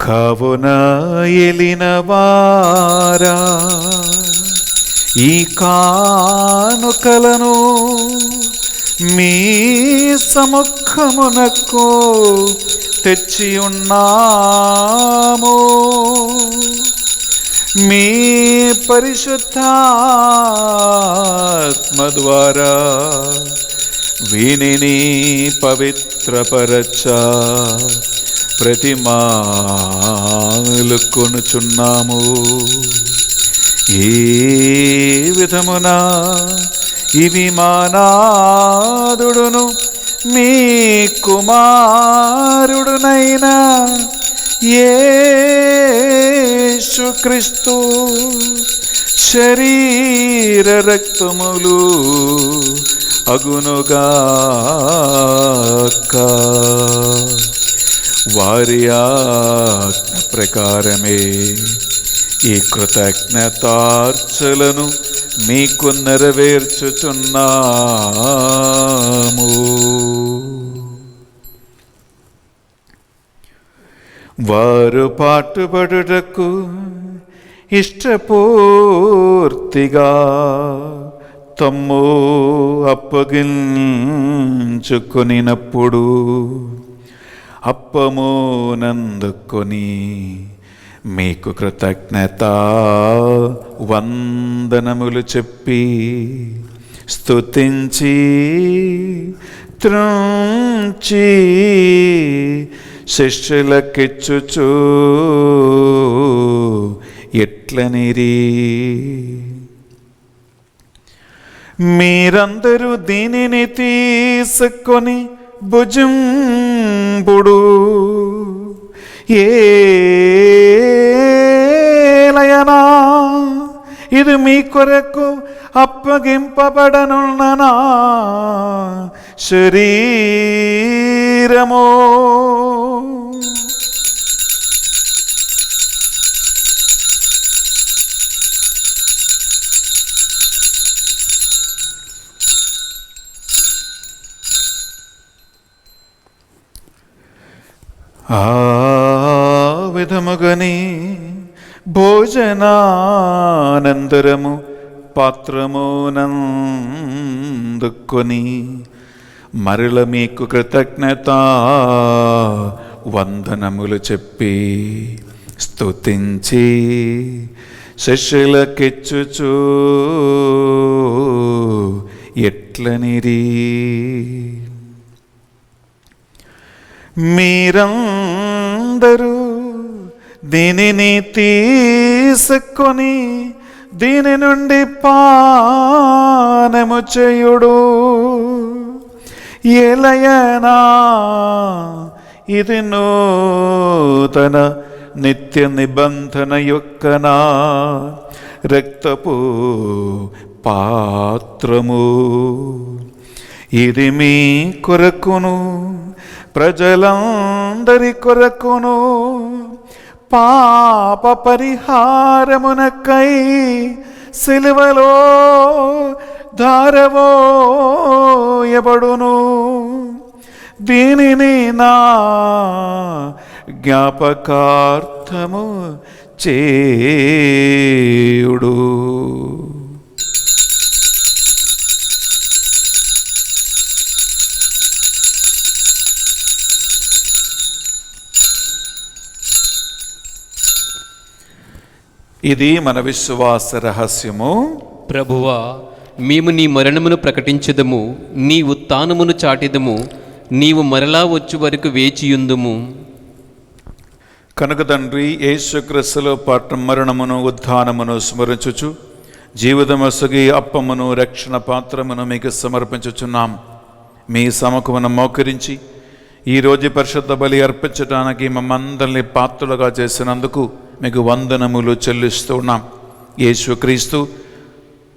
కావున ఎలిన వారా, ఈ కానుకలను మీ సముఖమునకు తెచ్చి ఉన్నాము. మీ పరిశుద్ధాత్మ ద్వారా వీనిని పవిత్రపరచ ప్రతిమాలు కొనుచున్నాము. ఏ విధమున ఇవి మానాదుడును మీ కుమారుడునైన యేసుక్రీస్తు శరీర రక్తములు అగునుగాక. వారి ఆజ్ఞ ప్రకారమే ఈ కృతజ్ఞతార్చలను మీకు నెరవేర్చుచున్నాము. వారు పాటుపడుటకు ఇష్టపూర్తిగా తమ్ము అప్పగించుకొనినప్పుడు అప్పమునందుకొని మీకు కృతజ్ఞత వందనములు చెప్పి స్తుతించి త్రుంచి శిష్యులకిచ్చుచు ఎట్లనిరి, మీరందరూ దీనిని తీసుకొని భుజింపుడు. ఏలయనా ఇది మీ కొరకు అప్పగింపబడనున్న నా శరీరము. ఆ విధముగని భోజనానంతరము పాత్రమునందుకొని మరల మీకు కృతజ్ఞత వందనములు చెప్పి స్తుతించి శిష్యులకిచ్చుచు ఎట్లనిరి, మీరందరూ దీనిని తీసుకొని దీని నుండి పానము చేయుడు. ఎలయనా ఇది నూతన నిత్య నిబంధన యొక్క నా రక్తపు పాత్రము. ఇది మీ కొరకును ప్రజలందరి కొరకును పాప పరిహారమునకై సిలువలో ధారవోయబడును. దీనిని నా జ్ఞాపకార్థము చేయుడు. ఇది మన విశ్వాస రహస్యము. ప్రభువా, మేము నీ మరణమును ప్రకటించదము, నీ ఉత్థానమును చాటిదము, నీవు మరలా వచ్చు వరకు వేచియుందుము. కనుక తండ్రి, యేసుక్రీస్తులో పాటు మరణమును ఉత్థానమును స్మరించుచు జీవితమసగి అప్పమును రక్షణ పాత్రమును మీకు సమర్పించుచున్నాం. మీ సముఖమును మోకరించి ఈరోజు పరిశుద్ధ బలి అర్పించడానికి మమ్మందరినీ పాత్రులుగా చేసినందుకు మీకు వందనములు చెల్లిస్తూ ఉన్నాం. యేసుక్రీస్తు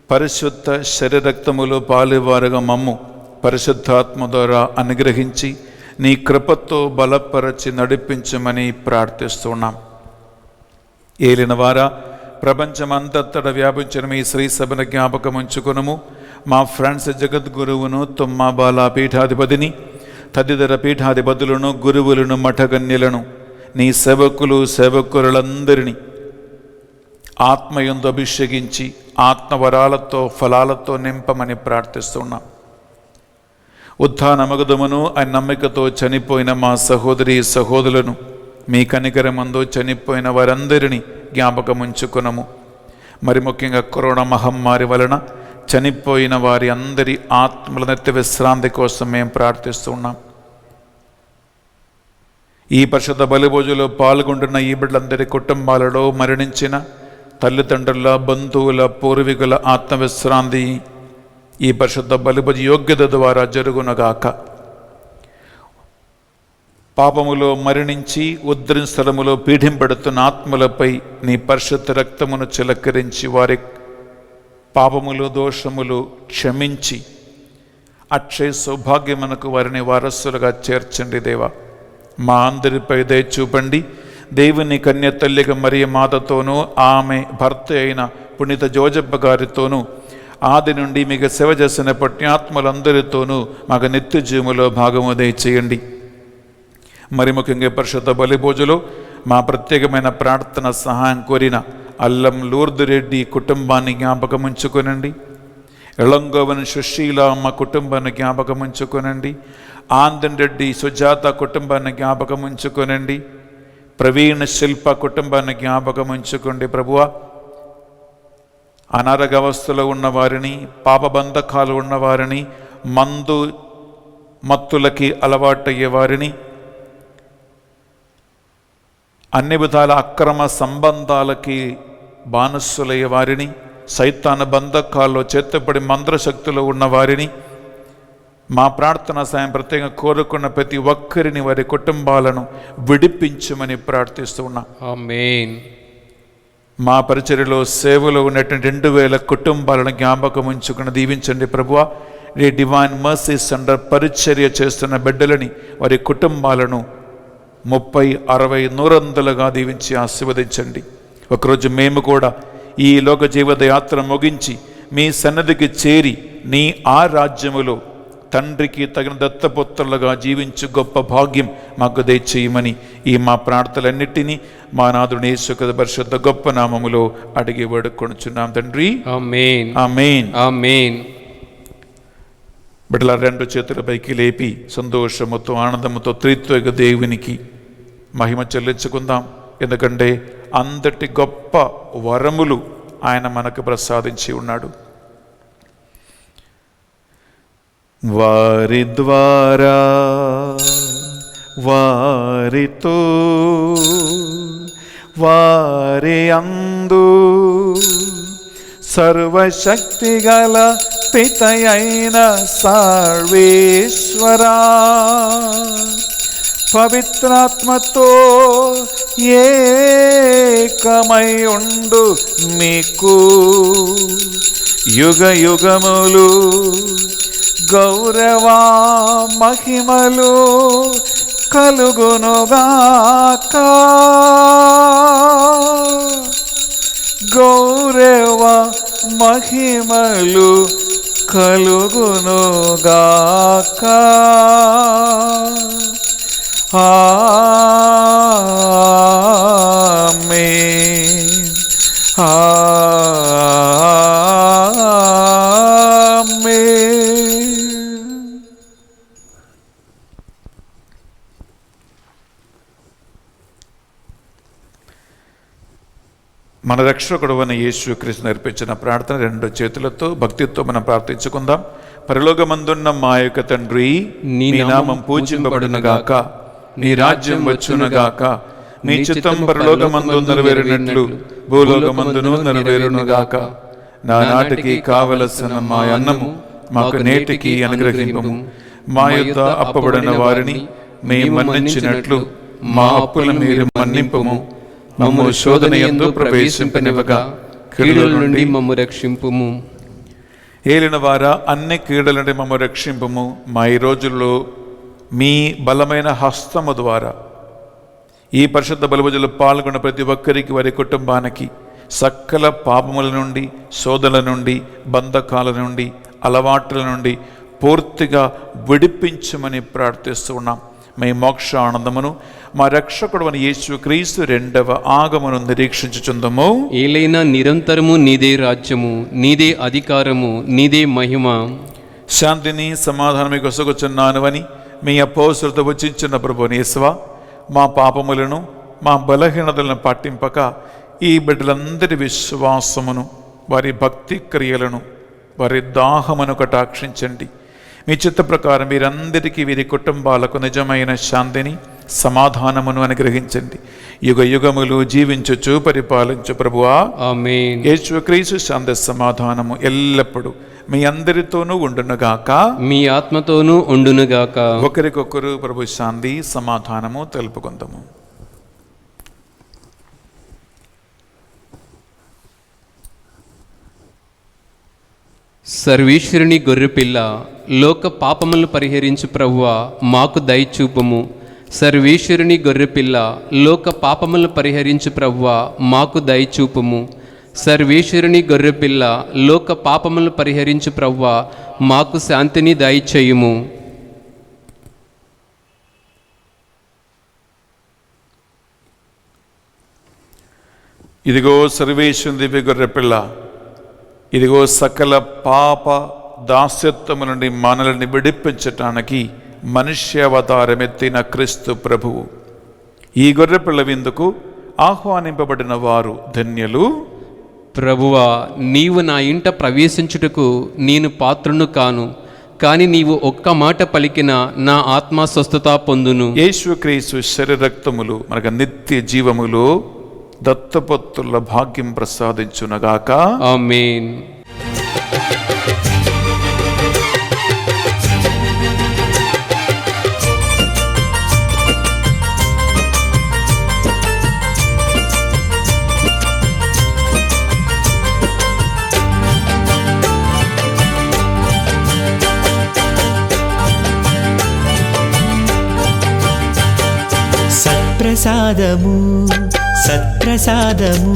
పరిశుద్ధ శరీరక్తములు పాలువారుగా మమ్ము పరిశుద్ధాత్మ ద్వారా అనుగ్రహించి నీ కృపతో బలపరచి నడిపించమని ప్రార్థిస్తున్నాం. ఏలిన వారా, ప్రపంచమంతటా వ్యాపించిన మీ శ్రీ సభను జ్ఞాపకం ఉంచుకునము. మా ఫ్రాన్స్ జగద్గురువును, తుమ్మా బాలా పీఠాధిపతిని, తదితర పీఠాధిపతులను, గురువులను, మఠగన్యులను, నీ సేవకులందరినీ ఆత్మయందు అభిషేకించి ఆత్మవరాలతో ఫలాలతో నింపమని ప్రార్థిస్తున్నాం. ఉత్థానమగుదమును అనే నమ్మికతో చనిపోయిన మా సహోదరి సహోదరులను, మీ కనికరమందు చనిపోయిన వారందరినీ జ్ఞాపకం ఉంచుకునము. మరి ముఖ్యంగా కరోనా మహమ్మారి వలన చనిపోయిన వారి అందరి ఆత్మల నిత్య విశ్రాంతి కోసం మేము ప్రార్థిస్తున్నాం. ఈ పరిశుద్ధ బలిభోజులో పాల్గొంటున్న ఈ బిడ్డలందరి కుటుంబాలలో మరణించిన తల్లిదండ్రుల, బంధువుల, పూర్వీకుల ఆత్మవిశ్రాంతి ఈ పరిశుద్ధ బలిభోజ యోగ్యత ద్వారా జరుగునగాక. పాపములో మరణించి ఉద్రిన స్థలములో పీడింపెడుతున్న ఆత్మలపై నీ పరిశుద్ధ రక్తమును చిలకరించి వారి పాపములు, దోషములు క్షమించి అక్షయ సౌభాగ్యమునకు వారిని వారసులుగా చేర్చండి దేవా. మా అందరిపై దయ చూపండి. దేవుని కన్య తల్లిగా మరియ మాతతోనూ, ఆమె భర్త అయిన పునీత జోజప్ప గారితోనూ, ఆది నుండి మీకు సేవ చేసిన పుణ్యాత్ములందరితోనూ మాకు నిత్య జీవములో భాగము దయచేయండి. మరి ముఖ్యంగా పరిశుద్ధ బలిభోజులో మా ప్రత్యేకమైన ప్రార్థన సహాయం కోరిన అల్లం లూర్దు రెడ్డి కుటుంబాన్ని జ్ఞాపకం ఉంచుకొనండి. ఎళంగోవన్ సుశీల అమ్మ కుటుంబాన్ని జ్ఞాపకం ఉంచుకొనండి. ఆందన్ రెడ్డి సుజాత కుటుంబాన్ని జ్ఞాపకం ఉంచుకొనండి. ప్రవీణ్ శిల్ప కుటుంబాన్ని జ్ఞాపకం ఉంచుకోండి ప్రభువా. అనారోగ్యావస్థలో ఉన్నవారిని, పాపబంధకాలు ఉన్నవారిని, మందు మత్తులకి అలవాటయ్యే వారిని, అన్ని విధాల అక్రమ సంబంధాలకి బానిసలయ్యే వారిని, సైతాను బంధకాల్లో చేతపడి మంత్రశక్తులు ఉన్నవారిని, మా ప్రార్థన సాయం ప్రత్యేకంగా కోరుకున్న ప్రతి ఒక్కరిని, వారి కుటుంబాలను విడిపించమని ప్రార్థిస్తున్నాం. ఆమేన్. మా పరిచర్యలో సేవలో ఉన్నటువంటి 2000 కుటుంబాలను జ్ఞాపకం ఉంచుకుని దీవించండి ప్రభువా. ఈ డివైన్ మర్సీస్ అండర్ పరిచర్య చేస్తున్న బిడ్డలని, వారి కుటుంబాలను 30, 60, 100 దీవించి ఆశీర్వదించండి. ఒకరోజు మేము కూడా ఈ లోక జీవిత యాత్ర ముగించి మీ సన్నిధికి చేరి నీ ఆ రాజ్యములో తండ్రికి తగిన దత్తపుత్రులుగా జీవించు గొప్ప భాగ్యం మాకు దయచేయమని ఈ మా ప్రార్థనలన్నిటినీ మా నాథుని యేసు పరిశుద్ధ గొప్ప నామములో అడిగి వేడుకొనుచున్నాం తండ్రి. ఆమేన్. ఆమేన్. ఆమేన్. బిడ్డల 2 చేతుల పైకి లేపి సంతోషముతో ఆనందముతో త్రిత్వైక దేవునికి మహిమ చెల్లించుకుందాం. ఎందుకంటే అంతటి గొప్ప వరములు ఆయన మనకు ప్రసాదించి ఉన్నాడు. వారి ద్వారా, వారితో, వారి అందు సర్వశక్తిగల పితయైన సర్వేశ్వరా, పవిత్రాత్మతో ఏకమై ఉండు మీకు యుగ యుగములు గౌరవ మహిమలు కలుగునుగాక. గౌరవ మహిమలు కలుగునుగాక. ఆమేన్. మన రక్షకుడు అయిన యేసుక్రీస్తు నేర్పించిన ప్రార్థన రెండు చేతులతో భక్తితో మనం ప్రార్థించుకుందాం. పరలోకమందున్న మా యొక్క తండ్రి, నీ నామం పూజింపబడునుగాక, నీ రాజ్యం వచ్చునుగాక, నీ చిత్తం పరలోకమందు నెరవేరినట్లు భూలోకమందును నెరవేరునుగాక. నానాటికి కావలసిన మా అన్నము మాకు నేటికి అనుగ్రహింపము. మా యొద్ద అప్పబడిన వారిని మేము మన్నించినట్లు మా అప్పుల మీరు మన్నింపము. మమ్ము శోధన యందు ప్రవేశింపనివ్వగా కీడుల నుండి మమ్ము రక్షింపుము. ఏలిన వారా, అన్ని కీడుల నుండి మమ్ము రక్షింపము. మా ఈ రోజుల్లో మీ బలమైన హస్తము ద్వారా ఈ పరిశుద్ధ బలిపూజలో పాల్గొన్న ప్రతి ఒక్కరికి, వారి కుటుంబానికి సకల పాపముల నుండి, శోధనల నుండి, బంధకాల నుండి, అలవాట్ల నుండి పూర్తిగా విడిపించమని ప్రార్థిస్తూ ఉన్నాం. మీ మోక్ష ఆనందమును మా రక్షకుడు అని యేసుక్రీస్తు రెండవ ఆగమను నిరీక్షించుచుందము. ఏలైనా నిరంతరము నీదే రాజ్యము, నీదే అధికారము, నీదే మహిమ. శాంతిని సమాధానం కొసగుచున్నాను అని మీ అపోస్తులతో వచ్చించిన ప్రభువైన యేసువా, మా పాపములను మా బలహీనతలను పట్టింపక ఈ బిడ్డలందరి విశ్వాసమును, వారి భక్తి క్రియలను, వారి దాహమును కటాక్షించండి. మీ చిత్త ప్రకారం వీరందరికీ, వీరి కుటుంబాలకు నిజమైన శాంతిని సమాధానమును అనుగ్రహించండి. యుగ యుగములు జీవించుచు పరిపాలించు ప్రభువా, ఆమేన్. యేసుక్రీస్తు శాంతి సమాధానము ఎల్లప్పుడూ మీ అందరితోనూ ఉండునుగాక, మీ ఆత్మతోనూ ఉండునుగాక. ఒకరికొకరు ప్రభు శాంతి సమాధానము తెలుపుకుందాము. సర్వేశ్వరుని గొర్రెపిల్ల, లోక పాపములను పరిహరించు ప్రభువా, మాకు దయచూపము. సర్వేశ్వరుని గొర్రెపిల్ల, లోక పాపములను పరిహరించు ప్రభువా, మాకు దయచూపము. సర్వేశ్వరుని గొర్రెపిల్ల, లోక పాపములను పరిహరించు ప్రభువా, మాకు శాంతిని దయచేయుము. ఇదిగో సర్వేశ్వరుని దివ్య గొర్రెపిల్ల, ఇదిగో సకల పాప దాస్యత్వము నుండి మనల్ని విడిపించటానికి మనుష్యావతారమెత్తిన క్రీస్తు ప్రభువు. ఈ గొర్రెపిల్ల విందుకు ఆహ్వానింపబడిన వారు ధన్యులు. ప్రభువా, నీవు నా ఇంట ప్రవేశించుటకు నేను పాత్రును కాను, కానీ నీవు ఒక్క మాట పలికిన నా ఆత్మ స్వస్థత పొందును. యేసుక్రీస్తు శరీరక్తములు మనకు నిత్య జీవములు, దత్తపుత్రుల భాగ్యం ప్రసాదించునగాక, ఆమేన్. సత్ప్రసాదము సత్ప్రసాదము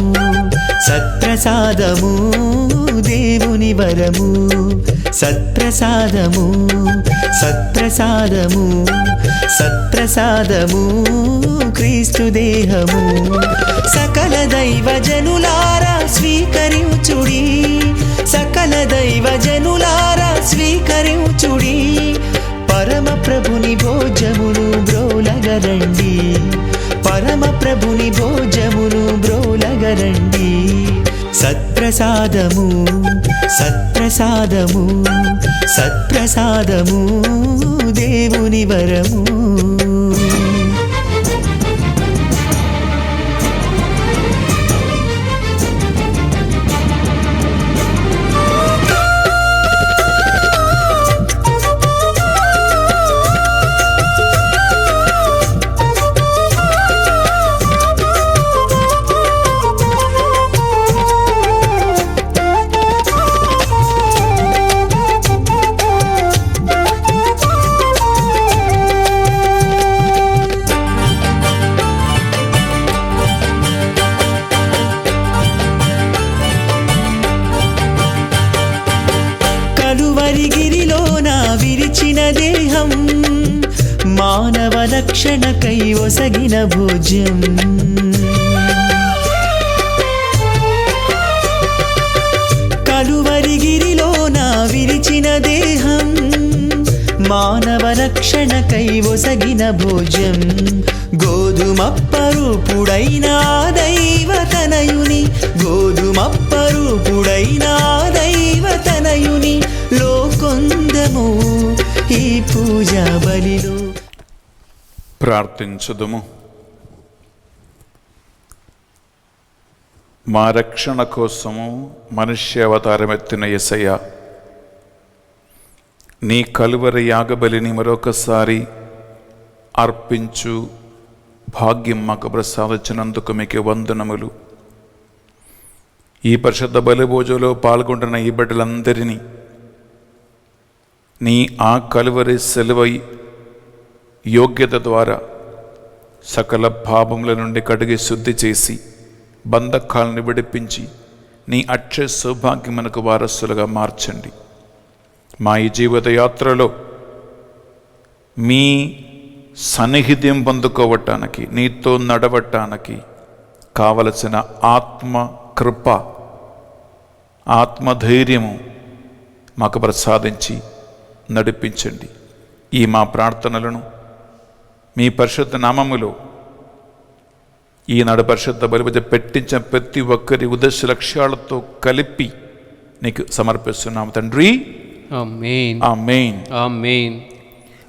సత్ప్రసాదము దేవుని వరము. సత్ప్రసాదము సత్ప్రసాదము సత్ప్రసాదము క్రీస్తు దేహము. సకల దైవ జనులారా స్వీకరించుడి, సకల దైవ జనులారా స్వీకరించుడి. పరమ ప్రభుని భోజమును బ్రోలగరండి, పరమ ప్రభుని భోజమును బ్రోలగరండి. సత్ప్రసాదము సత్ప్రసాదము సత్ప్రసాదము దేవుని వరము. కలువరిగిరిలోన విరిచిన దేహం, మానవ రక్షణకై ఒసగిన భోజ్యం. కలువరిగిరిలోన విరిచిన దేహం, మానవ రక్షణకై ఒసగిన భోజ్యం గోధుమప్పరూపుడైన దైవతనయుని గోధుమప్పరూపుడైన దైవతనయుని లోకొందము ఈ పూజా బలిలో. ప్రార్థించుదుము. మా రక్షణ కోసము మనుష్యావతారమెత్తిన యేసయ్య, నీ కలువరి యాగబలిని మరొకసారి అర్పించు భాగ్యం మాకు ప్రసాదించినందుకు మీకు వందనములు. ఈ పరిశుద్ధ బలిభోజలో పాల్గొంటున్న ఈ బిడ్డలందరినీ నీ ఆ కలువరి సెలవ యోగ్యత ద్వారా సకల పాపముల నుండి కడిగి శుద్ధి చేసి బంధకాలను విడిపించి నీ అక్షయ సౌభాగ్యమునకు వారసులుగా మార్చండి. మా ఈ జీవిత యాత్రలో మీ సన్నిహిత్యం పొందుకోవటానికి, నీతో నడవటానికి కావలసిన ఆత్మ కృప, ఆత్మధైర్యము మాకు ప్రసాదించి నడిపించండి. ఈ మా ప్రార్థనలను మీ పరిశుద్ధ నామములో ఈనాడు పరిశుద్ధ బలిభోజ పెట్టించిన ప్రతి ఒక్కరి ఉద్దేశ లక్ష్యాలతో కలిపి నీకు సమర్పిస్తున్నాము తండ్రి. ఆమేన్. ఆమేన్. ఆమేన్.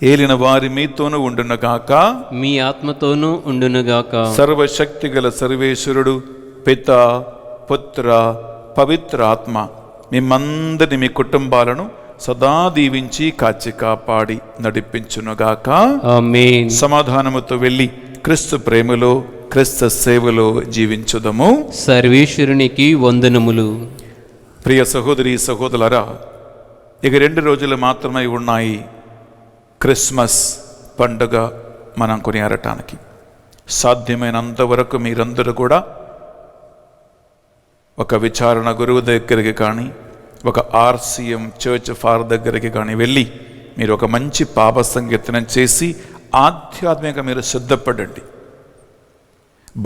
ఏలిన వారి మీతోనూ ఉండునుగాక, మీ ఆత్మతోనూ ఉండునుగాక. సర్వశక్తి గల సర్వేశ్వరుడు పిత పుత్ర పవిత్ర ఆత్మ మిమ్మందరిని మీ కుటుంబాలను సదా దీవించి కాచి కాపాడి నడిపించునుగాక. ఆమేన్. సమాధానముతో వెళ్ళి క్రీస్తు ప్రేమలో క్రీస్తు సేవలో జీవించుదము. సర్వేశ్వరునికి వందనములు. ప్రియ సహోదరి సహోదరులారా, ఇక 2 రోజులు మాత్రమే ఉన్నాయి క్రిస్మస్ పండుగ మనం కొనియాడటానికి. సాధ్యమైనంత వరకు మీరందరూ కూడా ఒక విచారణ గురువు దగ్గరికి కానీ, ఒక RCM చర్చ్ ఫార్ దగ్గరికి కానీ వెళ్ళి మీరు ఒక మంచి పాప సంకీర్తనం చేసి ఆధ్యాత్మిక మీరు సిద్ధపడండి.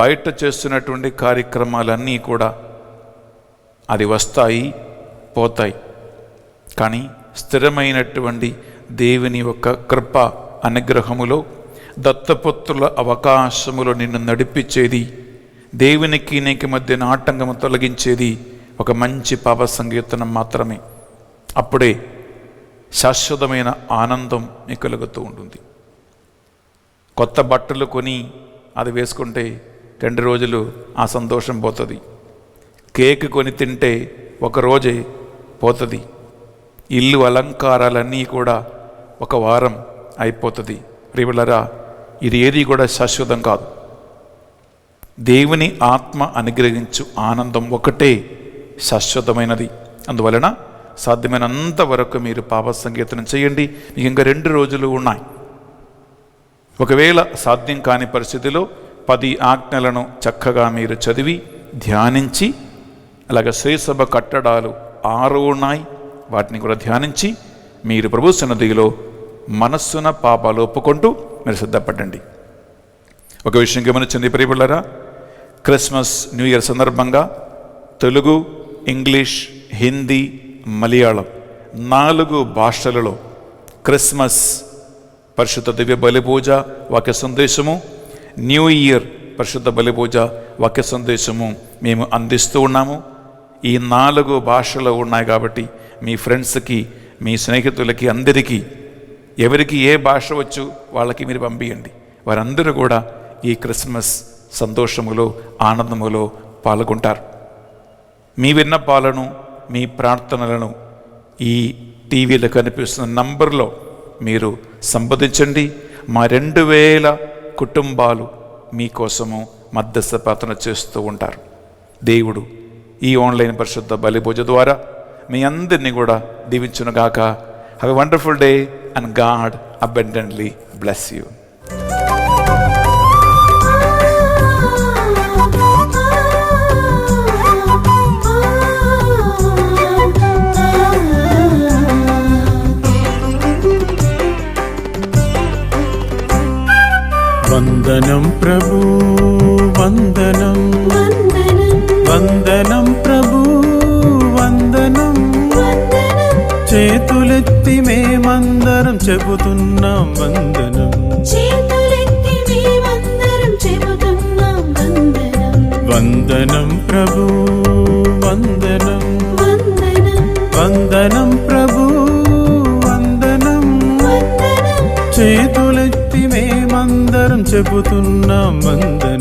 బయట చేస్తున్నటువంటి కార్యక్రమాలన్నీ కూడా అది వస్తాయి పోతాయి, కానీ స్థిరమైనటువంటి దేవుని యొక్క కృప అనుగ్రహములో దత్తపుత్రుల అవకాశములో నిన్ను నడిపించేది, దేవునికి నీకు మధ్య ఆటంకము తొలగించేది ఒక మంచి పాప సంకీర్తనం మాత్రమే. అప్పుడే శాశ్వతమైన ఆనందం మీకు కలుగుతూ ఉంటుంది. కొత్త బట్టలు కొని అది వేసుకుంటే 2 రోజులు ఆ సంతోషం పోతుంది. కేక్ కొని తింటే 1 రోజే పోతుంది. ఇల్లు అలంకారాలన్నీ కూడా 1 వారం అయిపోతుంది. ప్రియులారా, ఇది ఏది కూడా శాశ్వతం కాదు. దేవుని ఆత్మ అనుగ్రహించు ఆనందం ఒకటే శాశ్వతమైనది. అందువలన సాధ్యమైనంత వరకు మీరు పాప సంకీర్తనం చేయండి. మీకు ఇంకా 2 రోజులు ఉన్నాయి. ఒకవేళ సాధ్యం కాని పరిస్థితిలో 10 ఆజ్ఞలను చక్కగా మీరు చదివి ధ్యానించి, అలాగే శ్రీసభ కట్టడాలు 6 ఉన్నాయి, వాటిని కూడా ధ్యానించి మీరు ప్రభు సన్నిధిలో మనస్సున పాపాలు ఒప్పుకుంటూ మీరు సిద్ధపడండి. ఒక విషయం గమనించండి ప్రియబిడ్డలారా, క్రిస్మస్ న్యూ ఇయర్ సందర్భంగా తెలుగు, ఇంగ్లీష్, హిందీ, మలయాళం 4 భాషలలో క్రిస్మస్ పరిశుద్ధ దివ్య బలిపూజ వాక్య సందేశము, న్యూ ఇయర్ పరిశుద్ధ బలిపూజ వాక్య సందేశము మేము అందిస్తూ ఉన్నాము. ఈ 4 భాషలు ఉన్నాయి కాబట్టి మీ ఫ్రెండ్స్కి, మీ స్నేహితులకి, అందరికీ ఎవరికి ఏ భాష వచ్చు వాళ్ళకి మీరు పంపించండి. వారందరూ కూడా ఈ క్రిస్మస్ సంతోషములో ఆనందములో పాల్గొంటారు. మీ విన్నపాలను, మీ ప్రార్థనలను ఈ టీవీలో కనిపిస్తున్న నంబర్లో మీరు సంప్రదించండి. మా 2000 కుటుంబాలు మీకోసము మధ్యస్థ ప్రార్థన చేస్తూ ఉంటారు. దేవుడు ఈ ఆన్లైన్ పరిశుద్ధ బలిపూజ ద్వారా మీ అందరినీ కూడా దీవించునుగాక. Have a wonderful day and God abundantly bless you. వందనం ప్రభు వందనం, వందనం ప్రభు వందనం, చేతులెత్తి మేము మేమందరం చెబుతున్నాం వందనం. చేతులెత్తి మేమందరం చెబుతున్నాం వందనం. వందనం ప్రభు వందనం. వందనం వందనం ప్రభు వందనం. వందనం చేతులెత్తి మేమందరం చెబుతున్నాం వందనం.